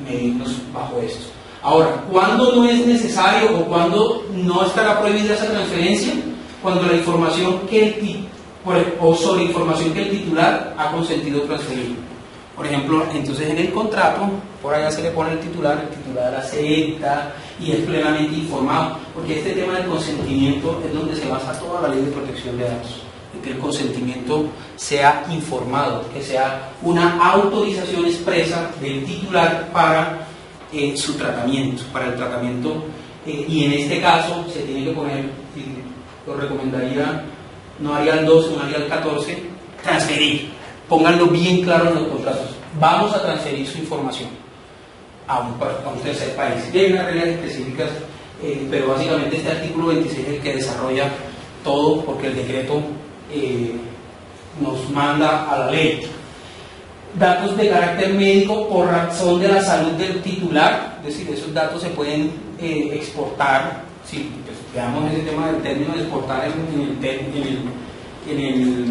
medirnos bajo esto. Ahora, ¿cuándo no es necesario o cuándo no estará prohibida esa transferencia? Cuando la información sobre información que el titular ha consentido transferir. Por ejemplo, entonces en el contrato, por allá se le pone el titular acepta y es plenamente informado, porque este tema del consentimiento es donde se basa toda la ley de protección de datos, que el consentimiento sea informado, que sea una autorización expresa del titular para su tratamiento, para el tratamiento, y en este caso se tiene que poner, lo recomendaría, no haría el 12, no haría el 14, transferir. Pónganlo bien claro en los contratos. Vamos a transferir su información a un tercer país. Y hay unas reglas específicas, pero básicamente este artículo 26 es el que desarrolla todo, porque el decreto nos manda a la ley. Datos de carácter médico por razón de la salud del titular, es decir, esos datos se pueden exportar. Sí, pues, veamos ese tema del término de exportar en el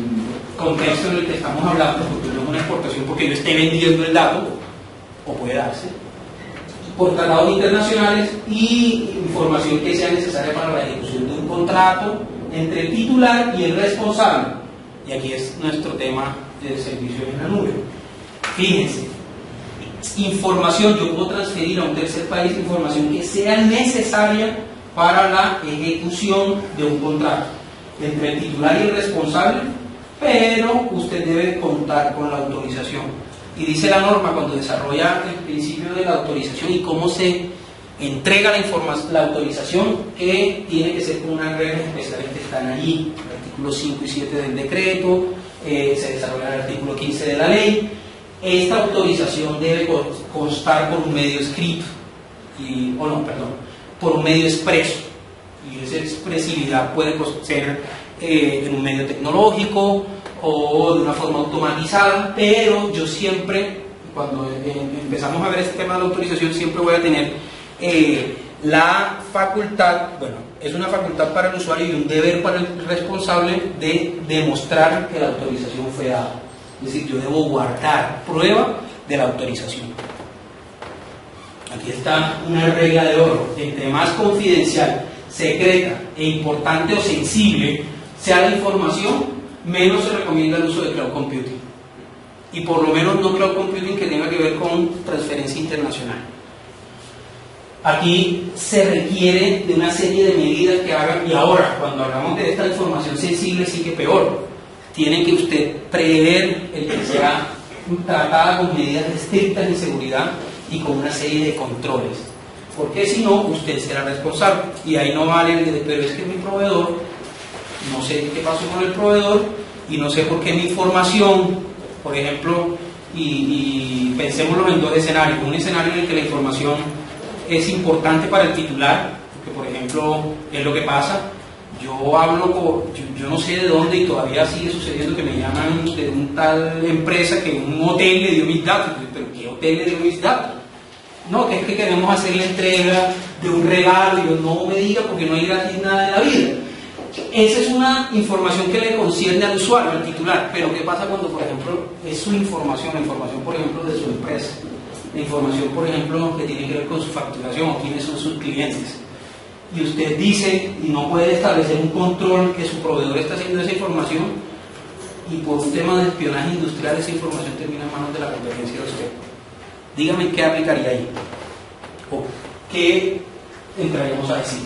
contexto en el que estamos hablando, porque no es una exportación porque yo esté vendiendo el dato, o puede darse, por tratados internacionales, y información que sea necesaria para la ejecución de un contrato entre el titular y el responsable. Y aquí es nuestro tema del servicio en la nube. Fíjense, información, yo puedo transferir a un tercer país información que sea necesaria para la ejecución de un contrato entre el titular y el responsable, pero usted debe contar con la autorización. Y dice la norma, cuando desarrolla el principio de la autorización y cómo se entrega la autorización, que tiene que ser con unas reglas especiales que están allí, el artículo 5 y 7 del decreto, se desarrolla el artículo 15 de la ley. Esta autorización debe constar por un medio escrito, por un medio expreso, y esa expresividad puede ser en un medio tecnológico o de una forma automatizada, pero yo siempre, cuando empezamos a ver este tema de la autorización, siempre voy a tener la facultad, es una facultad para el usuario y un deber para el responsable de demostrar que la autorización fue dada. Es decir, yo debo guardar prueba de la autorización. Aquí está una regla de oro: entre más confidencial, secreta e importante o sensible sea la información, menos se recomienda el uso de cloud computing, y por lo menos no cloud computing que tenga que ver con transferencia internacional. Aquí se requiere de una serie de medidas que hagan, y ahora cuando hablamos de esta información sensible sí que peor. Tiene que usted prever el que sea tratada con medidas estrictas de seguridad, y con una serie de controles, porque si no, usted será responsable. Y ahí no vale el de, pero es que mi proveedor, no sé qué pasó con el proveedor y no sé por qué mi información, por ejemplo, y pensémoslo en dos escenarios. Un escenario en el que la información es importante para el titular, porque por ejemplo es lo que pasa, yo hablo yo no sé de dónde y todavía sigue sucediendo que me llaman de una tal empresa que un hotel le dio mis datos. ¿Pero qué hotel le dio mis datos? No, que es que queremos hacer la entrega de un regalo. Y yo, no me diga, porque no hay gratis nada en la vida. Esa es una información que le concierne al usuario, al titular. Pero ¿qué pasa cuando, por ejemplo, es su información, la información, por ejemplo, de su empresa, la información, por ejemplo, que tiene que ver con su facturación o quiénes son sus clientes? Y usted dice y no puede establecer un control que su proveedor está haciendo esa información, y por un tema de espionaje industrial esa información termina en manos de la competencia de usted. Dígame qué aplicaría ahí o qué entraríamos a decir.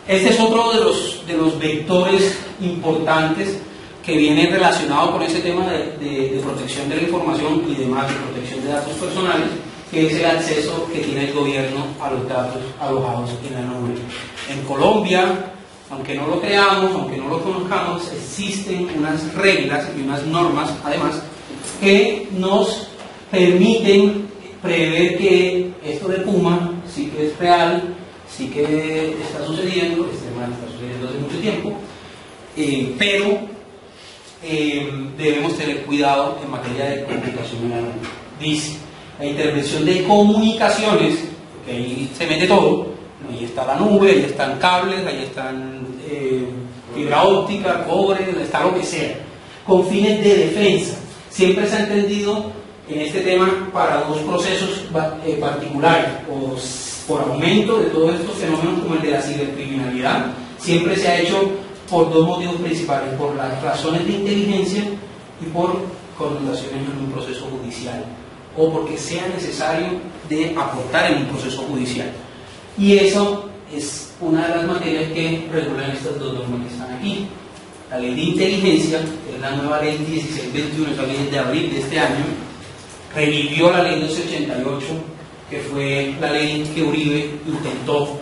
Este es otro de los vectores importantes que viene relacionado con ese tema de protección de la información y demás, de protección de datos personales, que es el acceso que tiene el gobierno a los datos alojados en la nube. En Colombia, aunque no lo creamos, aunque no lo conozcamos, existen unas reglas y unas normas, además, que nos permiten prever que esto de Puma sí que es real, sí que está sucediendo, este mal está sucediendo hace mucho tiempo, pero debemos tener cuidado en materia de comunicación en la nube. Dice, la intervención de comunicaciones, porque ahí se mete todo, ahí está la nube, ahí están cables, ahí están fibra óptica, cobre, está lo que sea, con fines de defensa. Siempre se ha entendido en este tema para dos procesos particulares, o por aumento de todos estos fenómenos como el de la cibercriminalidad. Siempre se ha hecho por dos motivos principales: por las razones de inteligencia y por connotaciones en un proceso judicial, o porque sea necesario de aportar en un proceso judicial. Y eso es una de las materias que regulan estas dos normas que están aquí. La ley de inteligencia, que es la nueva ley 1621, esa ley de abril de este año, revivió la ley 1288, que fue la ley que Uribe intentó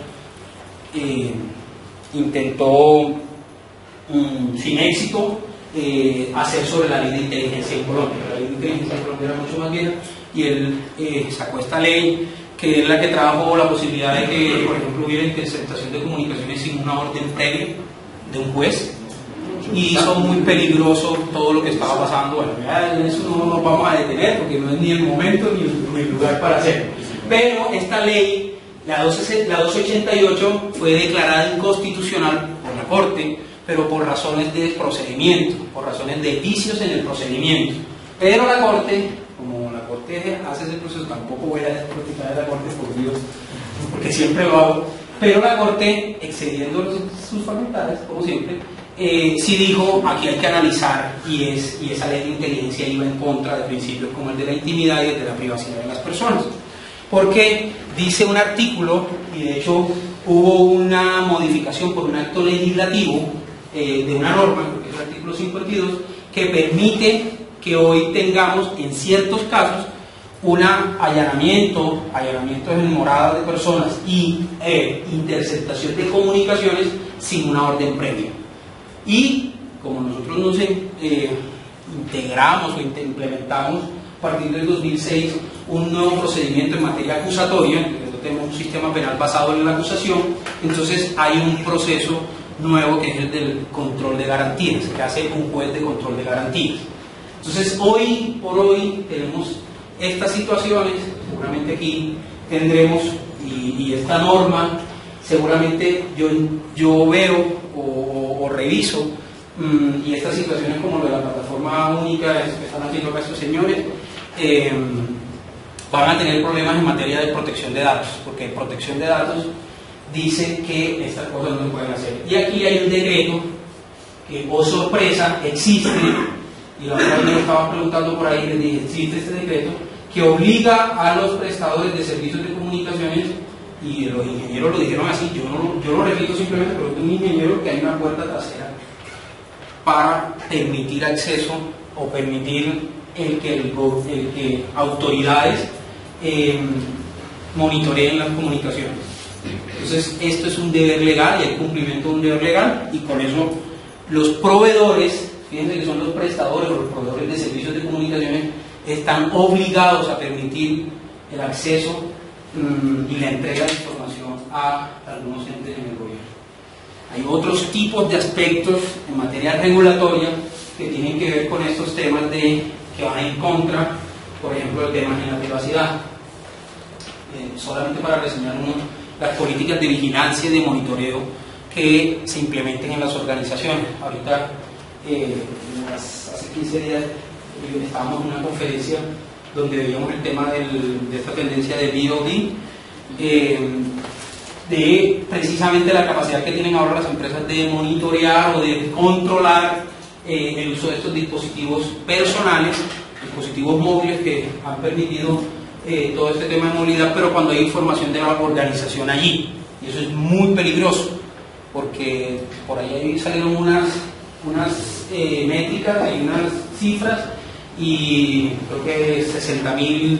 sin éxito hacer sobre la ley de inteligencia en Colombia. La ley de inteligencia en Colombia era mucho más vieja, y él sacó esta ley, que es la que trajo la posibilidad de que, por ejemplo, hubiera interceptación de comunicaciones sin una orden previa de un juez, y hizo muy peligroso todo lo que estaba pasando. Bueno, ya en eso no nos vamos a detener porque no es ni el momento ni el lugar para hacerlo. Pero esta ley, la 1288, fue declarada inconstitucional por la Corte, pero por razones de procedimiento, por razones de vicios en el procedimiento. Pero la Corte, como la Corte hace ese proceso, tampoco voy a desproteger de la Corte, por Dios, porque siempre lo hago, pero la Corte, excediendo sus facultades, como siempre, sí dijo, aquí hay que analizar, y esa ley de inteligencia iba en contra de principios como el de la intimidad y el de la privacidad de las personas. Porque dice un artículo, y de hecho hubo una modificación por un acto legislativo de una norma, que es el artículo 52, que permite que hoy tengamos en ciertos casos un allanamiento en moradas de personas y interceptación de comunicaciones sin una orden previa. Y como nosotros nos integramos o implementamos a partir del 2006 un nuevo procedimiento en materia acusatoria, nosotros tenemos un sistema penal basado en la acusación, entonces hay un proceso nuevo que es el del control de garantías, que hace un juez de control de garantías. Entonces hoy por hoy tenemos estas situaciones, seguramente aquí tendremos, y esta norma, seguramente yo veo o reviso, y estas situaciones como lo de la plataforma única que están haciendo acá estos señores, van a tener problemas en materia de protección de datos, porque en protección de datos dice que estas cosas no se pueden hacer. Y aquí hay un decreto que, oh sorpresa, existe, y la otra vez me lo estaban preguntando por ahí, les dije, existe este decreto que obliga a los prestadores de servicios de comunicaciones, y los ingenieros lo dijeron así, yo lo repito simplemente, pero es un ingeniero, que hay una puerta trasera para permitir acceso o permitir el que autoridades monitoreen las comunicaciones. Entonces, esto es un deber legal y el cumplimiento de un deber legal, y con eso los proveedores, fíjense que son los prestadores o los proveedores de servicios de comunicaciones, están obligados a permitir el acceso y la entrega de información a algunos entes en el gobierno. Hay otros tipos de aspectos en materia regulatoria que tienen que ver con estos temas que van en contra, por ejemplo, del tema de la privacidad. Solamente para reseñar las políticas de vigilancia y de monitoreo que se implementen en las organizaciones. Ahorita, hace 15 días, estábamos en una conferencia donde veíamos el tema de esta tendencia de BOD, de precisamente la capacidad que tienen ahora las empresas de monitorear o de controlar el uso de estos dispositivos personales, dispositivos móviles que han permitido todo este tema de movilidad, pero cuando hay información de la organización allí. Y eso es muy peligroso, porque por ahí salieron unas métricas y unas cifras, y creo que 60.000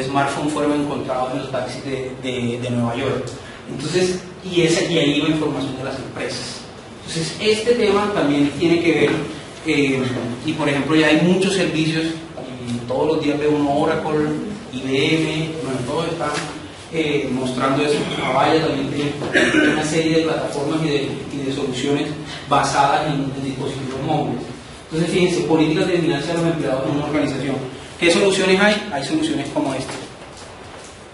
smartphones fueron encontrados en los taxis de Nueva York. Entonces, y ahí va información de las empresas. Entonces, este tema también tiene que ver, y por ejemplo ya hay muchos servicios, y todos los días veo uno, Oracle, IBM, bueno, todos están mostrando eso. Avaya también tiene una serie de plataformas y de soluciones basadas en dispositivos móviles. Entonces, fíjense, políticas de vigilancia de los empleados en una organización. ¿Qué soluciones hay? Hay soluciones como esta.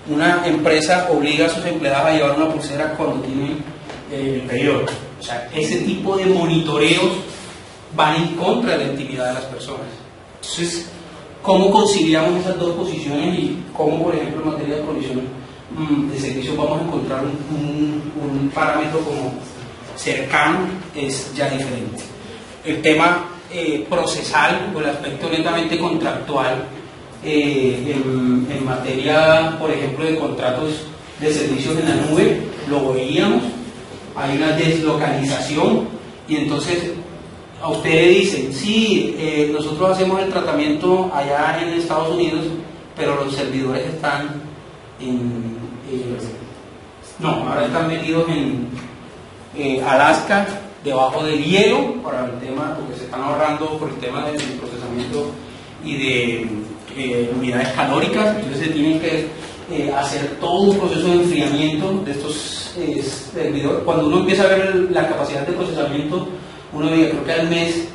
Una empresa obliga a sus empleados a llevar una pulsera cuando tienen el periodo. O sea, ese tipo de monitoreos van en contra de la intimidad de las personas. Entonces, ¿cómo conciliamos esas dos posiciones y cómo, por ejemplo, en materia de provisión de servicios vamos a encontrar un parámetro como cercano? Es ya diferente. El tema procesal o el aspecto netamente contractual en materia, por ejemplo, de contratos de servicios en la nube, lo veíamos. Hay una deslocalización, y entonces a ustedes dicen, sí, nosotros hacemos el tratamiento allá en Estados Unidos, pero los servidores están ahora están metidos en Alaska, debajo del hielo, para el tema, porque se están ahorrando por el tema del procesamiento y de unidades calóricas. Entonces se tienen que hacer todo un proceso de enfriamiento de estos servidores. Cuando uno empieza a ver la capacidad de procesamiento, uno ve, creo que al mes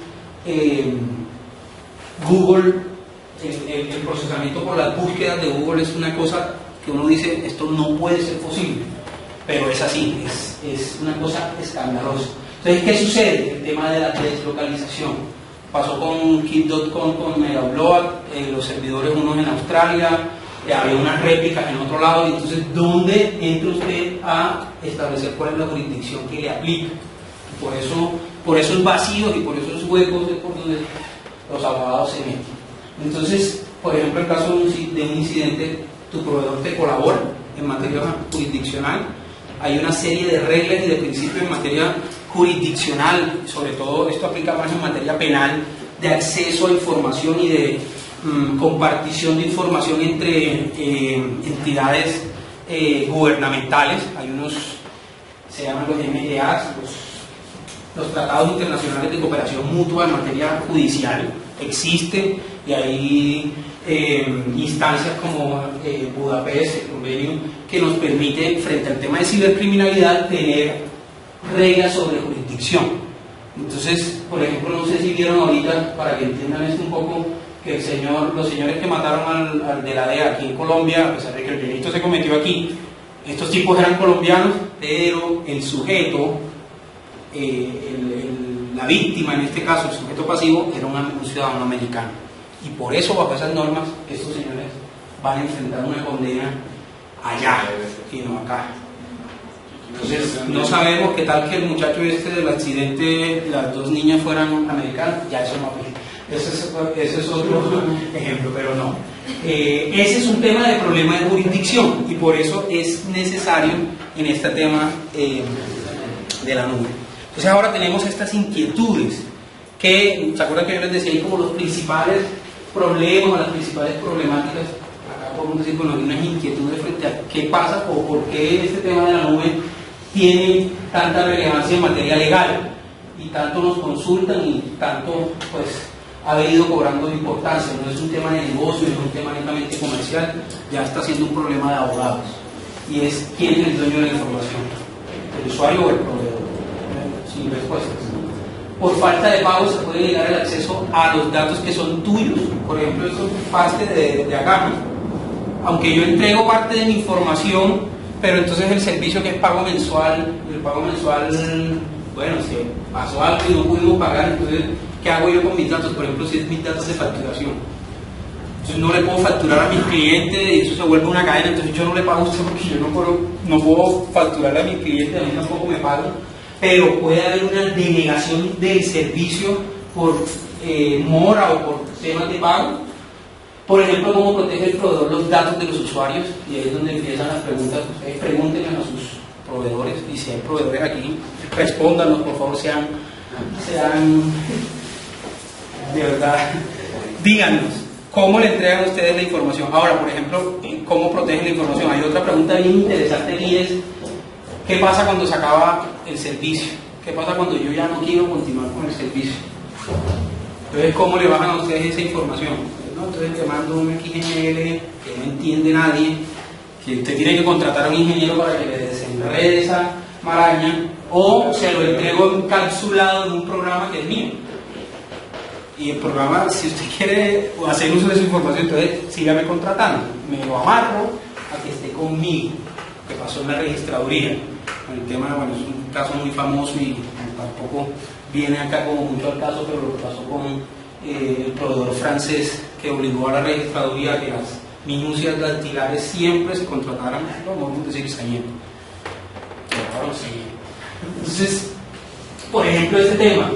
Google, el procesamiento por las búsquedas de Google es una cosa que uno dice, esto no puede ser posible, pero es así, es una cosa escandalosa. Entonces, ¿qué sucede? El tema de la deslocalización. Pasó con Keep.com, con Megabloat, los servidores unos en Australia, había unas réplicas en otro lado, y entonces, ¿dónde entra usted a establecer cuál es la jurisdicción que le aplica? Por esos vacíos y por esos huecos es por donde los abogados se meten. Entonces, por ejemplo, en caso de un incidente, tu proveedor te colabora en materia jurisdiccional. Hay una serie de reglas y de principios en materia jurisdiccional, sobre todo esto aplica más en materia penal, de acceso a información y de compartición de información entre entidades gubernamentales. Hay unos, se llaman los MDAs, los tratados internacionales de cooperación mutua en materia judicial. Existen, y hay instancias como Budapest, el convenio, que nos permite, frente al tema de cibercriminalidad, tener reglas sobre jurisdicción. Entonces, por ejemplo, no sé si vieron ahorita, para que entiendan esto un poco, que los señores que mataron al de la DEA aquí en Colombia, a pesar de que el delito se cometió aquí, estos tipos eran colombianos, pero el sujeto, la víctima, en este caso el sujeto pasivo, era un ciudadano americano, y por eso, bajo esas normas, estos señores van a enfrentar una condena allá y no acá. Entonces, no sabemos qué tal que el muchacho del accidente, las dos niñas fueran americanas, ya eso no aplica. Ese es otro ejemplo, pero no. Ese es un tema de problema de jurisdicción, y por eso es necesario en este tema de la nube. Entonces ahora tenemos estas inquietudes que, ¿se acuerdan que yo les decía ahí como los principales problemas, las principales problemáticas? Acá podemos decir, bueno, hay unas inquietudes frente a qué pasa o por qué este tema de la nube tiene tanta relevancia en materia legal y tanto nos consultan y tanto pues ha venido cobrando importancia. No es un tema de negocio, es un tema netamente comercial, ya está siendo un problema de abogados y es quién es el dueño de la información, el usuario o el proveedor, sin respuestas. Por falta de pago se puede negar el acceso a los datos que son tuyos. Por ejemplo, esto es parte de Agami. Aunque yo entrego parte de mi información, pero entonces el servicio que es pago mensual, el pago mensual, bueno, si pasó algo y no pudimos pagar, entonces, ¿qué hago yo con mis datos? Por ejemplo, si es mis datos de facturación. Entonces no le puedo facturar a mis clientes y eso se vuelve una cadena, entonces yo no le pago a usted porque yo no puedo facturarle a mis clientes, a mí tampoco me pagan. Pero puede haber una denegación del servicio por mora o por temas de pago. Por ejemplo, cómo protege el proveedor los datos de los usuarios, y ahí es donde empiezan las preguntas. Ustedes pregúntenle a sus proveedores, y si hay proveedores aquí, respóndanos, por favor, sean de verdad, díganos cómo le entregan a ustedes la información. Ahora, por ejemplo, cómo protegen la información. Hay otra pregunta bien interesante y es: ¿qué pasa cuando se acaba el servicio? ¿Qué pasa cuando yo ya no quiero continuar con el servicio? Entonces, ¿cómo le bajan a ustedes esa información? ¿No? Entonces te mando un XML que no entiende nadie, que usted tiene que contratar a un ingeniero para que le desenrede esa maraña, o se lo entrego encapsulado en un programa que es mío. Y el programa, si usted quiere hacer uso de su información, entonces sígame contratando. Me lo amarro a que esté conmigo, que pasó en la registraduría. El tema, bueno, es un caso muy famoso y tampoco viene acá como mucho al caso, pero lo que pasó con el proveedor francés que obligó a la registraduría a que las minucias dactilares siempre se contrataran, no vamos a decir saliendo. Entonces, por ejemplo, este tema,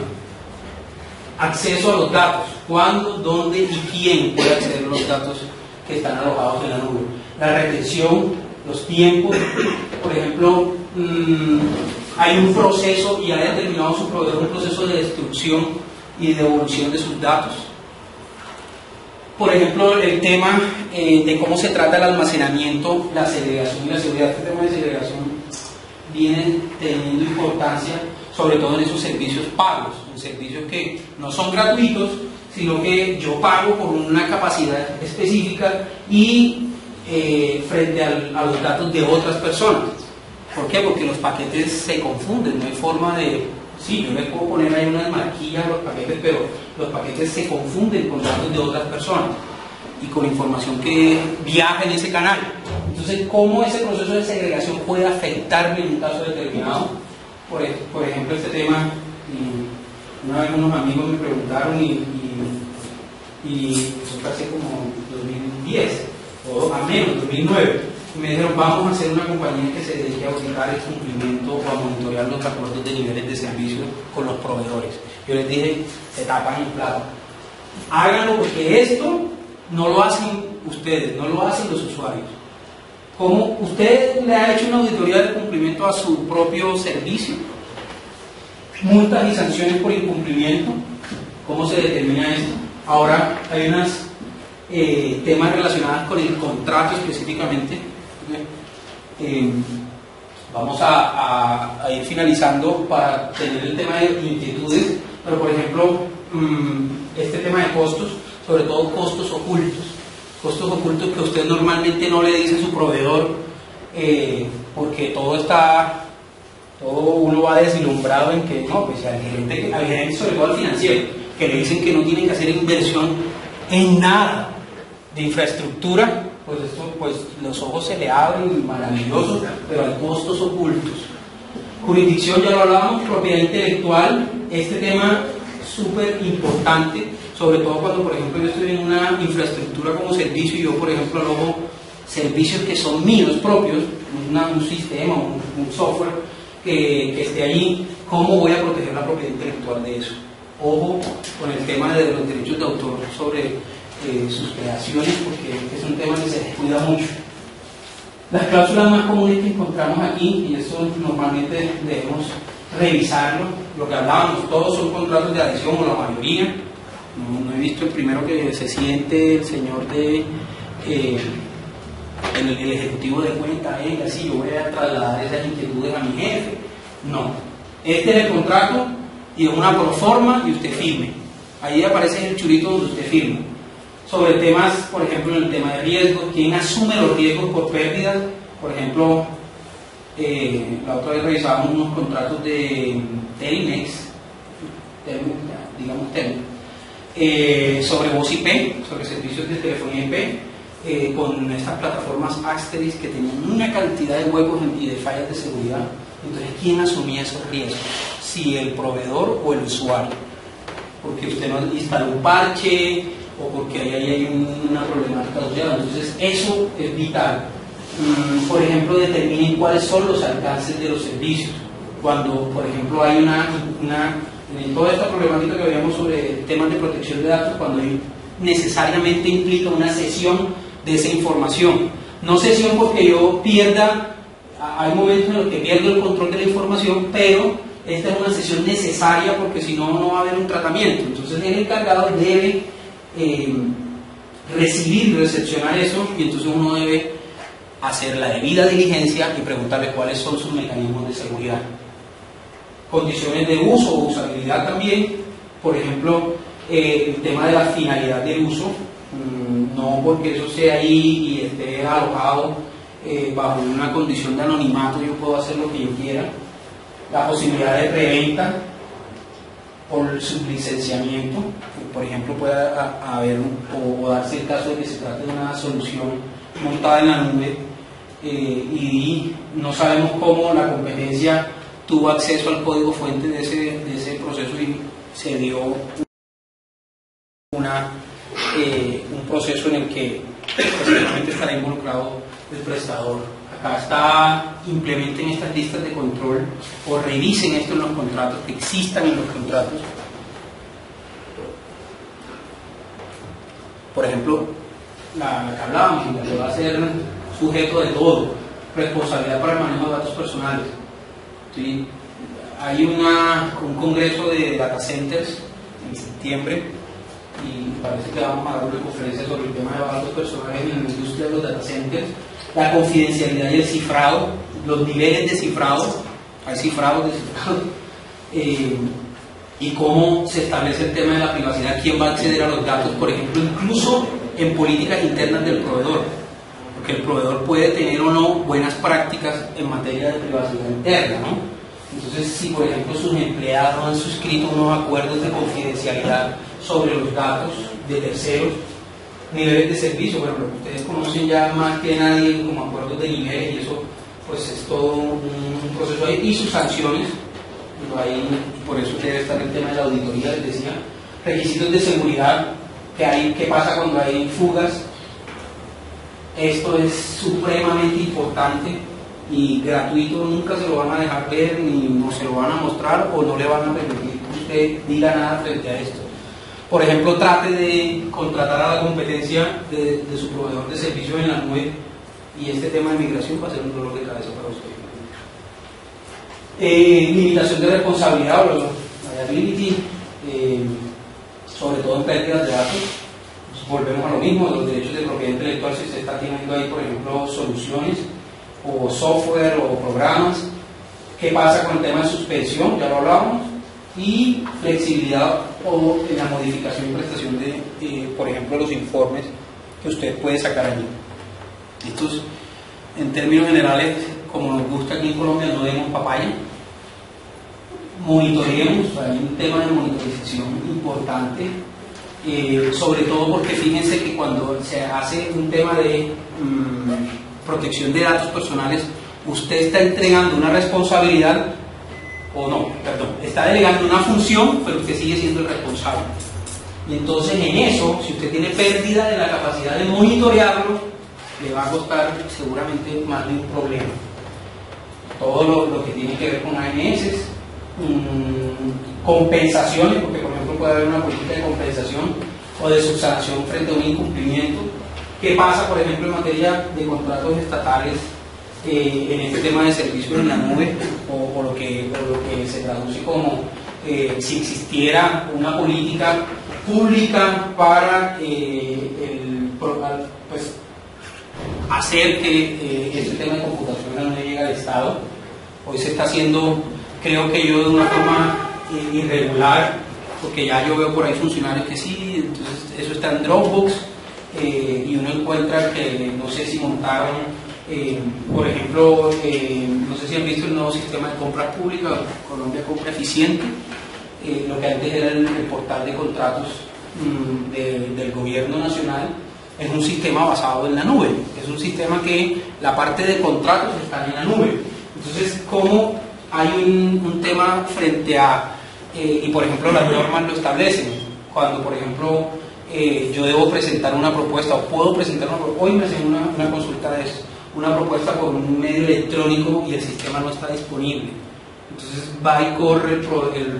acceso a los datos, cuándo, dónde y quién puede acceder a los datos que están alojados en la nube, la retención, los tiempos. Por ejemplo, hay un proceso y ha determinado su proveedor un proceso de destrucción y de devolución de sus datos. Por ejemplo, el tema de cómo se trata el almacenamiento, la segregación y la seguridad. Este tema de segregación viene teniendo importancia, sobre todo en esos servicios pagos, en servicios que no son gratuitos, sino que yo pago por una capacidad específica y frente a los datos de otras personas. ¿Por qué? Porque los paquetes se confunden, no hay forma de... Sí, yo les puedo poner ahí unas marquillas a los paquetes, pero los paquetes se confunden con datos de otras personas y con información que viaja en ese canal. Entonces, ¿cómo ese proceso de segregación puede afectarme en un caso determinado? Por ejemplo, este tema, una vez unos amigos me preguntaron y eso fue hace como 2010 o a menos 2009, y me dijeron: vamos a hacer una compañía que se dedique a auditar el cumplimiento o a monitorear los acuerdos de niveles de servicio con los proveedores. Yo les dije: se tapan el plato, háganlo, porque esto no lo hacen ustedes, no lo hacen los usuarios. ¿Cómo usted le ha hecho una auditoría del cumplimiento a su propio servicio? Multas y sanciones por incumplimiento, ¿cómo se determina esto? Ahora hay unos temas relacionados con el contrato específicamente. Vamos a ir finalizando para tener el tema de inquietudes, pero por ejemplo, este tema de costos, sobre todo costos ocultos que usted normalmente no le dice a su proveedor, porque uno va deslumbrado en que no, pues al gerente, sobre todo al financiero, que le dicen que no tienen que hacer inversión en nada de infraestructura, pues esto, pues los ojos se le abren, maravilloso, pero hay costos ocultos. Jurisdicción, ya lo hablábamos, propiedad intelectual, este tema súper importante, sobre todo cuando, por ejemplo, yo estoy en una infraestructura como servicio y yo, por ejemplo, alojo servicios que son míos propios, un sistema, un software que esté allí. ¿Cómo voy a proteger la propiedad intelectual de eso? Ojo con el tema de los derechos de autor sobre sus creaciones, porque es un tema que se descuida mucho. Las cláusulas más comunes que encontramos aquí, y esto normalmente debemos revisarlo, lo que hablábamos, todos son contratos de adhesión, o la mayoría. No he visto el primero que se siente el señor el ejecutivo de cuenta, venga, sí, yo voy a trasladar esas inquietudes a mi jefe. No. Este es el contrato y es una proforma y usted firme. Ahí aparece el churito donde usted firma. Sobre temas, por ejemplo, en el tema de riesgos, ¿quién asume los riesgos por pérdidas? Por ejemplo, la otra vez revisábamos unos contratos de Telmex, digamos Telmex, sobre voz IP, sobre servicios de telefonía IP, con estas plataformas Asterix que tenían una cantidad de huecos y de fallas de seguridad. Entonces, ¿quién asumía esos riesgos? Si el proveedor o el usuario. Porque usted no instaló un parche o porque ahí hay una problemática asociada. Entonces, eso es vital. Por ejemplo, determinen cuáles son los alcances de los servicios. Cuando, por ejemplo, hay en toda esta problemática que veíamos sobre temas de protección de datos, cuando necesariamente implica una cesión de esa información. No cesión porque yo pierda, hay momentos en los que pierdo el control de la información, pero esta es una cesión necesaria porque si no, no va a haber un tratamiento. Entonces el encargado debe recibir y recepcionar eso, y entonces uno debe hacer la debida diligencia y preguntarle cuáles son sus mecanismos de seguridad. Condiciones de uso o usabilidad también, por ejemplo, el tema de la finalidad del uso, no porque eso sea ahí y esté alojado bajo una condición de anonimato, yo puedo hacer lo que yo quiera. La posibilidad de reventa por sublicenciamiento, por ejemplo, puede haber o darse el caso de que se trate de una solución montada en la nube y no sabemos cómo la competencia tuvo acceso al código fuente de ese proceso y se dio un proceso en el que posiblemente estará involucrado el prestador. Acá está, implementen estas listas de control o revisen esto en los contratos, que existan en los contratos. Por ejemplo, la que hablábamos, que va a ser sujeto de todo, responsabilidad para el manejo de datos personales. ¿Sí? Hay un congreso de data centers en septiembre y parece que vamos a dar una conferencia sobre el tema de datos personales en la industria de los data centers, la confidencialidad y el cifrado, los niveles de cifrado, hay cifrados, y cómo se establece el tema de la privacidad, quién va a acceder a los datos, por ejemplo, incluso en políticas internas del proveedor, porque el proveedor puede tener o no buenas prácticas en materia de privacidad interna, ¿no? Entonces, si por ejemplo sus empleados han suscrito unos acuerdos de confidencialidad sobre los datos de terceros, niveles de servicio, bueno, lo que ustedes conocen ya más que nadie como acuerdos de niveles, y eso pues es todo un proceso ahí, y sus sanciones, por eso debe estar el tema de la auditoría, les decía, requisitos de seguridad, qué pasa cuando hay fugas. Esto es supremamente importante y gratuito, nunca se lo van a dejar ver, ni no se lo van a mostrar o no le van a permitir que usted diga nada frente a esto. Por ejemplo, trate de contratar a la competencia de su proveedor de servicios en la nube, y este tema de migración va a ser un dolor de cabeza para usted. Limitación de responsabilidad o liability, sobre todo en pérdidas de datos. Volvemos a lo mismo, los derechos de propiedad intelectual, si se está teniendo ahí, por ejemplo, soluciones o software o programas. ¿Qué pasa con el tema de suspensión? Ya lo hablábamos. Y flexibilidad o en la modificación y prestación de, por ejemplo, los informes que usted puede sacar allí. Estos, en términos generales, como nos gusta aquí en Colombia, no demos papaya. Monitoreemos, hay un tema de monitorización importante, sobre todo porque fíjense que cuando se hace un tema de protección de datos personales, usted está entregando una responsabilidad, o no, perdón, está delegando una función, pero usted sigue siendo el responsable. Y entonces en eso, si usted tiene pérdida de la capacidad de monitorearlo, le va a costar seguramente más de un problema. Todo lo que tiene que ver con ANS, compensaciones, porque por ejemplo puede haber una política de compensación o de subsanación frente a un incumplimiento. ¿Qué pasa, por ejemplo, en materia de contratos estatales en este tema de servicios en la nube, o lo que se traduce como si existiera una política pública para hacer que este tema de computación en la nube llegue al Estado. Hoy se está haciendo, creo que yo, de una forma irregular, porque ya yo veo por ahí funcionarios que sí, entonces eso está en Dropbox, y uno encuentra que no sé si montaron, por ejemplo, no sé si han visto el nuevo sistema de compras públicas, Colombia Compra Eficiente, lo que antes era el portal de contratos del gobierno nacional. Es un sistema basado en la nube, es un sistema que la parte de contratos está en la nube. Entonces, ¿cómo hay un tema frente a, y por ejemplo las normas lo establecen, cuando por ejemplo yo debo presentar una propuesta o puedo presentar una propuesta, hoy me hacen una consulta de eso, una propuesta por un medio electrónico y el sistema no está disponible, entonces va y corre el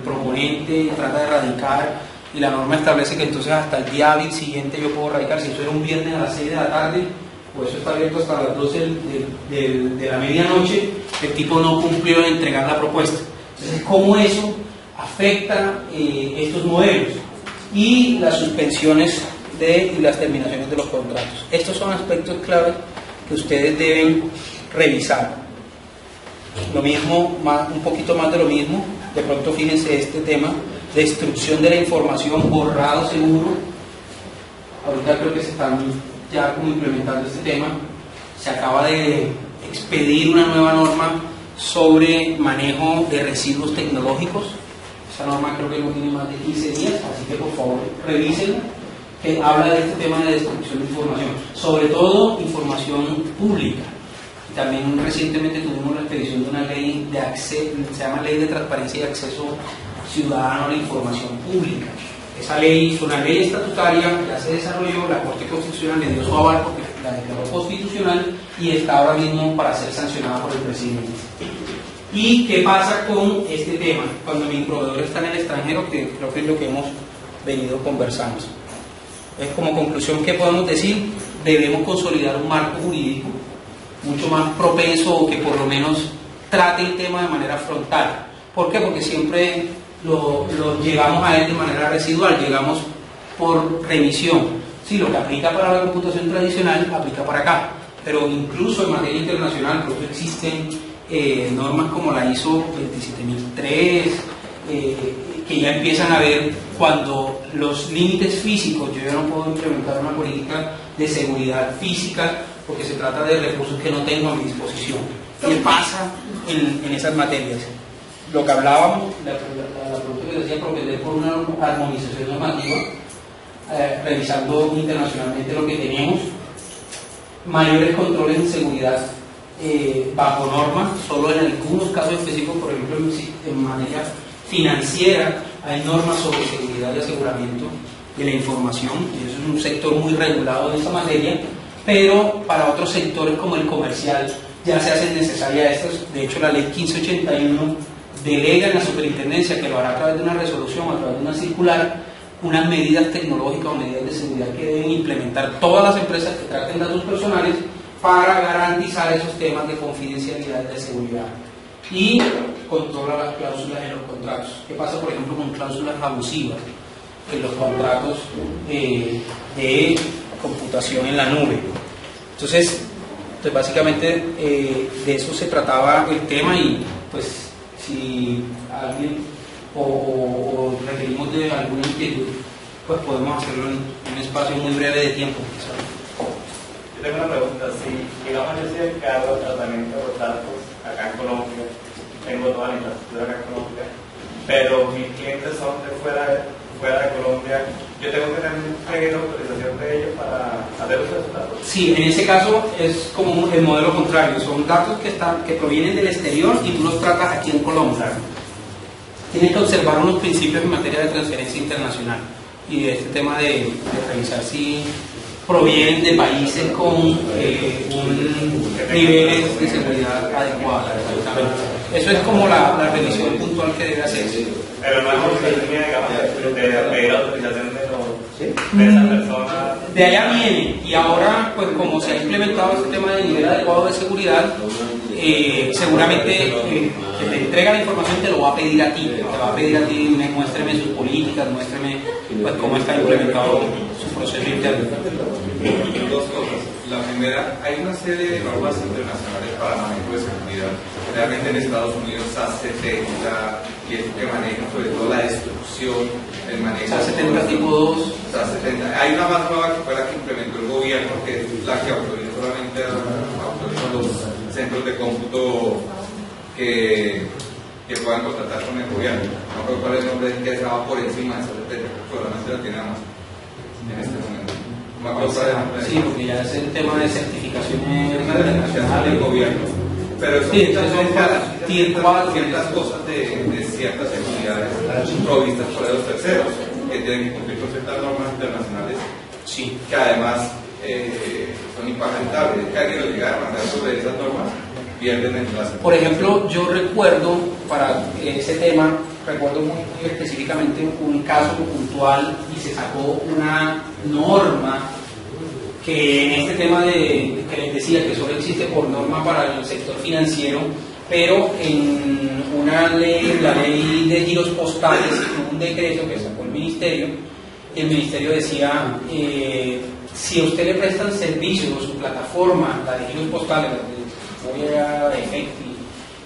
proponente y trata de radicar, y la norma establece que entonces hasta el día hábil siguiente yo puedo radicar. Si eso era un viernes a las 6 de la tarde, pues eso está abierto hasta las 12 de la medianoche, el tipo no cumplió en entregar la propuesta. Entonces, ¿cómo eso afecta estos modelos? Y las suspensiones y las terminaciones de los contratos. Estos son aspectos claves que ustedes deben revisar. Lo mismo, un poquito más de lo mismo, de pronto fíjense este tema, destrucción de la información, borrado seguro. Ahorita creo que se están ya como implementando este tema. Se acaba de expedir una nueva norma sobre manejo de residuos tecnológicos. Esa norma creo que no tiene más de 15 días, así que por favor revísenla, que habla de este tema de destrucción de información, sobre todo información pública. Y también recientemente tuvimos la expedición de una ley de acceso, se llama Ley de Transparencia y Acceso Ciudadano a la Información Pública. Esa ley es una ley estatutaria, ya se desarrolló, la Corte Constitucional le dio su aval porque la declaró constitucional y está ahora mismo para ser sancionada por el presidente. ¿Y qué pasa con este tema? Cuando mi proveedor está en el extranjero, que creo que es lo que hemos venido conversando. Es como conclusión que podemos decir, debemos consolidar un marco jurídico mucho más propenso o que por lo menos trate el tema de manera frontal. ¿Por qué? Porque siempre lo llegamos a él de manera residual, llegamos por remisión. Sí, lo que aplica para la computación tradicional aplica para acá, pero incluso en materia internacional, por eso existen normas como la ISO 27003, que ya empiezan a ver cuando los límites físicos, yo ya no puedo implementar una política de seguridad física porque se trata de recursos que no tengo a mi disposición. ¿Qué pasa en esas materias? Lo que hablábamos, la pregunta que decía, propender por una armonización normativa, revisando internacionalmente lo que tenemos, mayores controles en seguridad bajo norma, solo en algunos casos específicos, por ejemplo en materia financiera hay normas sobre seguridad y aseguramiento de la información, y eso es un sector muy regulado en esa materia, pero para otros sectores como el comercial ya se hacen necesarias estas. De hecho, la ley 1581 delega en la superintendencia, que lo hará a través de una resolución, a través de una circular, unas medidas tecnológicas o medidas de seguridad que deben implementar todas las empresas que traten datos personales para garantizar esos temas de confidencialidad y de seguridad. Y controla las cláusulas en los contratos. ¿Qué pasa, por ejemplo, con cláusulas abusivas en los contratos de computación en la nube? Entonces básicamente de eso se trataba el tema, y pues si alguien o requerimos de alguna inquietud, pues podemos hacerlo en un espacio muy breve de tiempo. Yo tengo una pregunta. Si, digamos, yo soy el cargo de tratamiento de los datos acá en Colombia, tengo toda la infraestructura acá en Colombia, pero mis clientes son de fuera de Colombia, ¿yo tengo que tener autorización de ellos para hacer uso de esos datos? Sí, en ese caso es como el modelo contrario, son datos que provienen del exterior y tú los tratas aquí en Colombia. Tienes que observar unos principios en materia de transferencia internacional y de este tema de revisar si provienen de países con un niveles de seguridad adecuados. Eso es como la revisión puntual que debe hacerse. Pero no es obligación, digamos, de pedir autorización de esa persona. De allá viene, y ahora, pues como se ha implementado este tema de nivel adecuado de seguridad, seguramente que te entrega la información te lo va a pedir a ti, muéstreme sus políticas, muéstreme pues cómo está implementado su proceso interno. Dos cosas. La primera, hay una serie de normas internacionales para manejo de seguridad. Realmente en Estados Unidos SA70 y el que maneja sobre todo la destrucción, el manejo SA70 tipo 2. SA70. Hay una más nueva que fue la que implementó el gobierno, que es la que autoriza solamente a los centros de cómputo que puedan contratar con el gobierno. No recuerdo cuál es el nombre que estaba por encima de SA70, probablemente la tiene más en este momento. Sí, porque ya es el tema de certificaciones internacionales del gobierno. Pero eso sí, ciertas cosas de ciertas seguridades provistas por los terceros, que tienen que cumplir con ciertas normas internacionales, sí, que además son impagentables. Que alguien lo llega a demandar sobre esas normas, pierden el plazo. Por ejemplo, yo recuerdo, para ese tema, recuerdo muy específicamente un caso puntual y se sacó una norma que en este tema que les decía que solo existe por norma para el sector financiero, pero en una ley, la ley de giros postales, un decreto que sacó el ministerio decía, si a usted le prestan servicios, su plataforma, la de giros postales, voy a Efecti,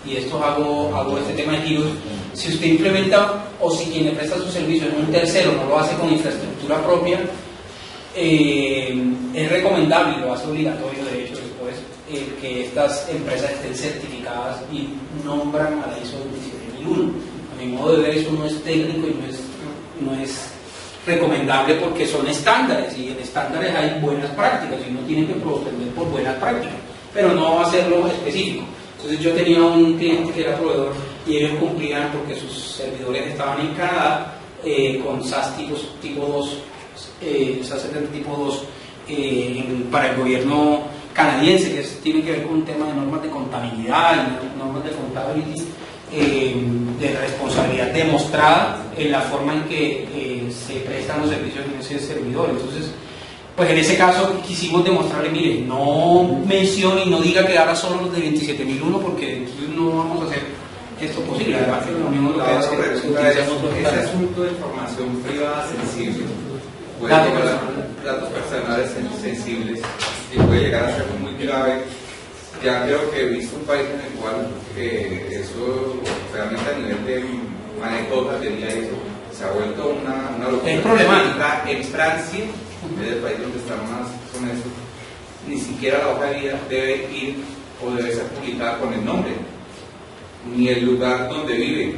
y esto hago este tema de giros, si usted implementa o si quien le presta sus servicios en un tercero no lo hace con infraestructura propia, es recomendable y lo hace obligatorio de hecho después que estas empresas estén certificadas y nombran a la ISO 27001. A mi modo de ver eso no es técnico y no es recomendable porque son estándares y en estándares hay buenas prácticas y uno tiene que proceder por buenas prácticas, pero no hacerlo específico. Entonces yo tenía un cliente que era proveedor y ellos cumplían porque sus servidores estaban en Canadá con SAS tipo 2, SAS 70 tipo 2 para el gobierno canadiense, que tiene que ver con un tema de normas de contabilidad y normas de contability, de responsabilidad demostrada en la forma en que se prestan los servicios en ese servidor. Entonces, pues en ese caso quisimos demostrarle, mire, no mencione y no diga que ahora solo los de 27001 porque entonces no vamos a hacer esto posible. Además que la Unión Europea se utiliza otros ese asunto de información privada sensible, datos personales sensibles, y puede llegar a ser muy grave. Ya creo que he visto un país en el cual eso realmente a nivel de manejo de batería se ha vuelto una locura. Es problemática. En Francia, es el país donde está más con eso, ni siquiera la hoja de vida debe ir o debe ser publicada con el nombre, ni el lugar donde vive,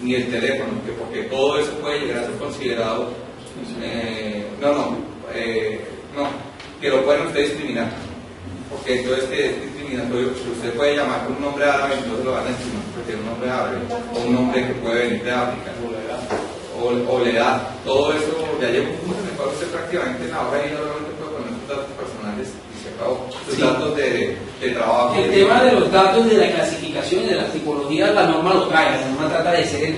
ni el teléfono, porque todo eso puede llegar a ser considerado, que lo pueden ustedes discriminar, porque entonces que es discriminatorio, porque usted puede llamar con un nombre árabe, entonces lo van a discriminar porque tiene un nombre árabe, o un nombre que puede venir de África, o la edad, todo eso, ya llegó un punto en el cual usted prácticamente ahora ya no puede poner sus datos personales y se acabó, sus datos de trabajo. El tema de los datos, de la clasificación y de las tipologías, la norma lo trae, la norma trata de ser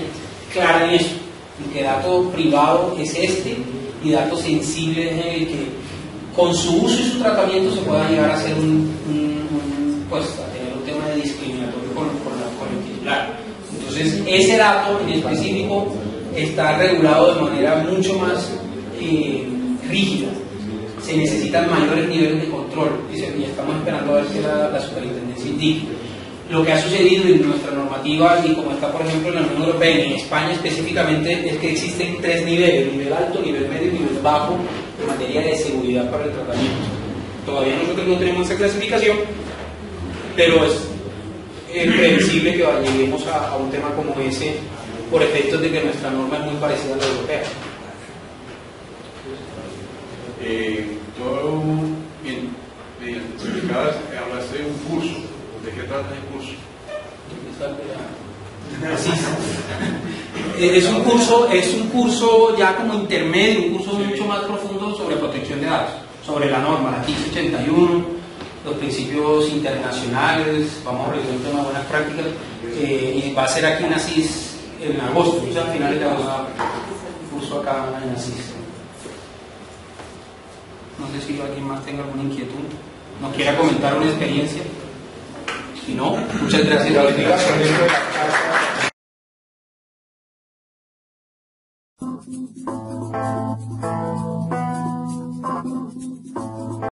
clara en eso, en que dato privado es este y datos sensibles es el que con su uso y su tratamiento se pueda llegar a ser pues a tener un tema de discriminatorio con el titular. Entonces ese dato en específico está regulado de manera mucho más rígida. Se necesitan mayores niveles de control y estamos esperando a ver que la superintendencia indique. Lo que ha sucedido en nuestra normativa y como está por ejemplo en la Unión Europea y en España específicamente es que existen 3 niveles, nivel alto, nivel medio y nivel bajo en materia de seguridad para el tratamiento. Todavía nosotros no tenemos esa clasificación, pero es previsible que lleguemos a un tema como ese por efectos de que nuestra norma es muy parecida a la europea. Yo, mediante explicadas, hablaste de un curso. ¿De qué trata el curso? Es un curso ya como intermedio, un curso mucho más profundo sobre protección de datos, sobre la norma, la 1581, los principios internacionales, vamos a revisar un tema de buenas prácticas, y va a ser aquí en Asís en agosto, o sea, a finales de agosto, curso acá en Asís. No sé si alguien más tenga alguna inquietud, nos quiera comentar una experiencia. Si no, muchas gracias.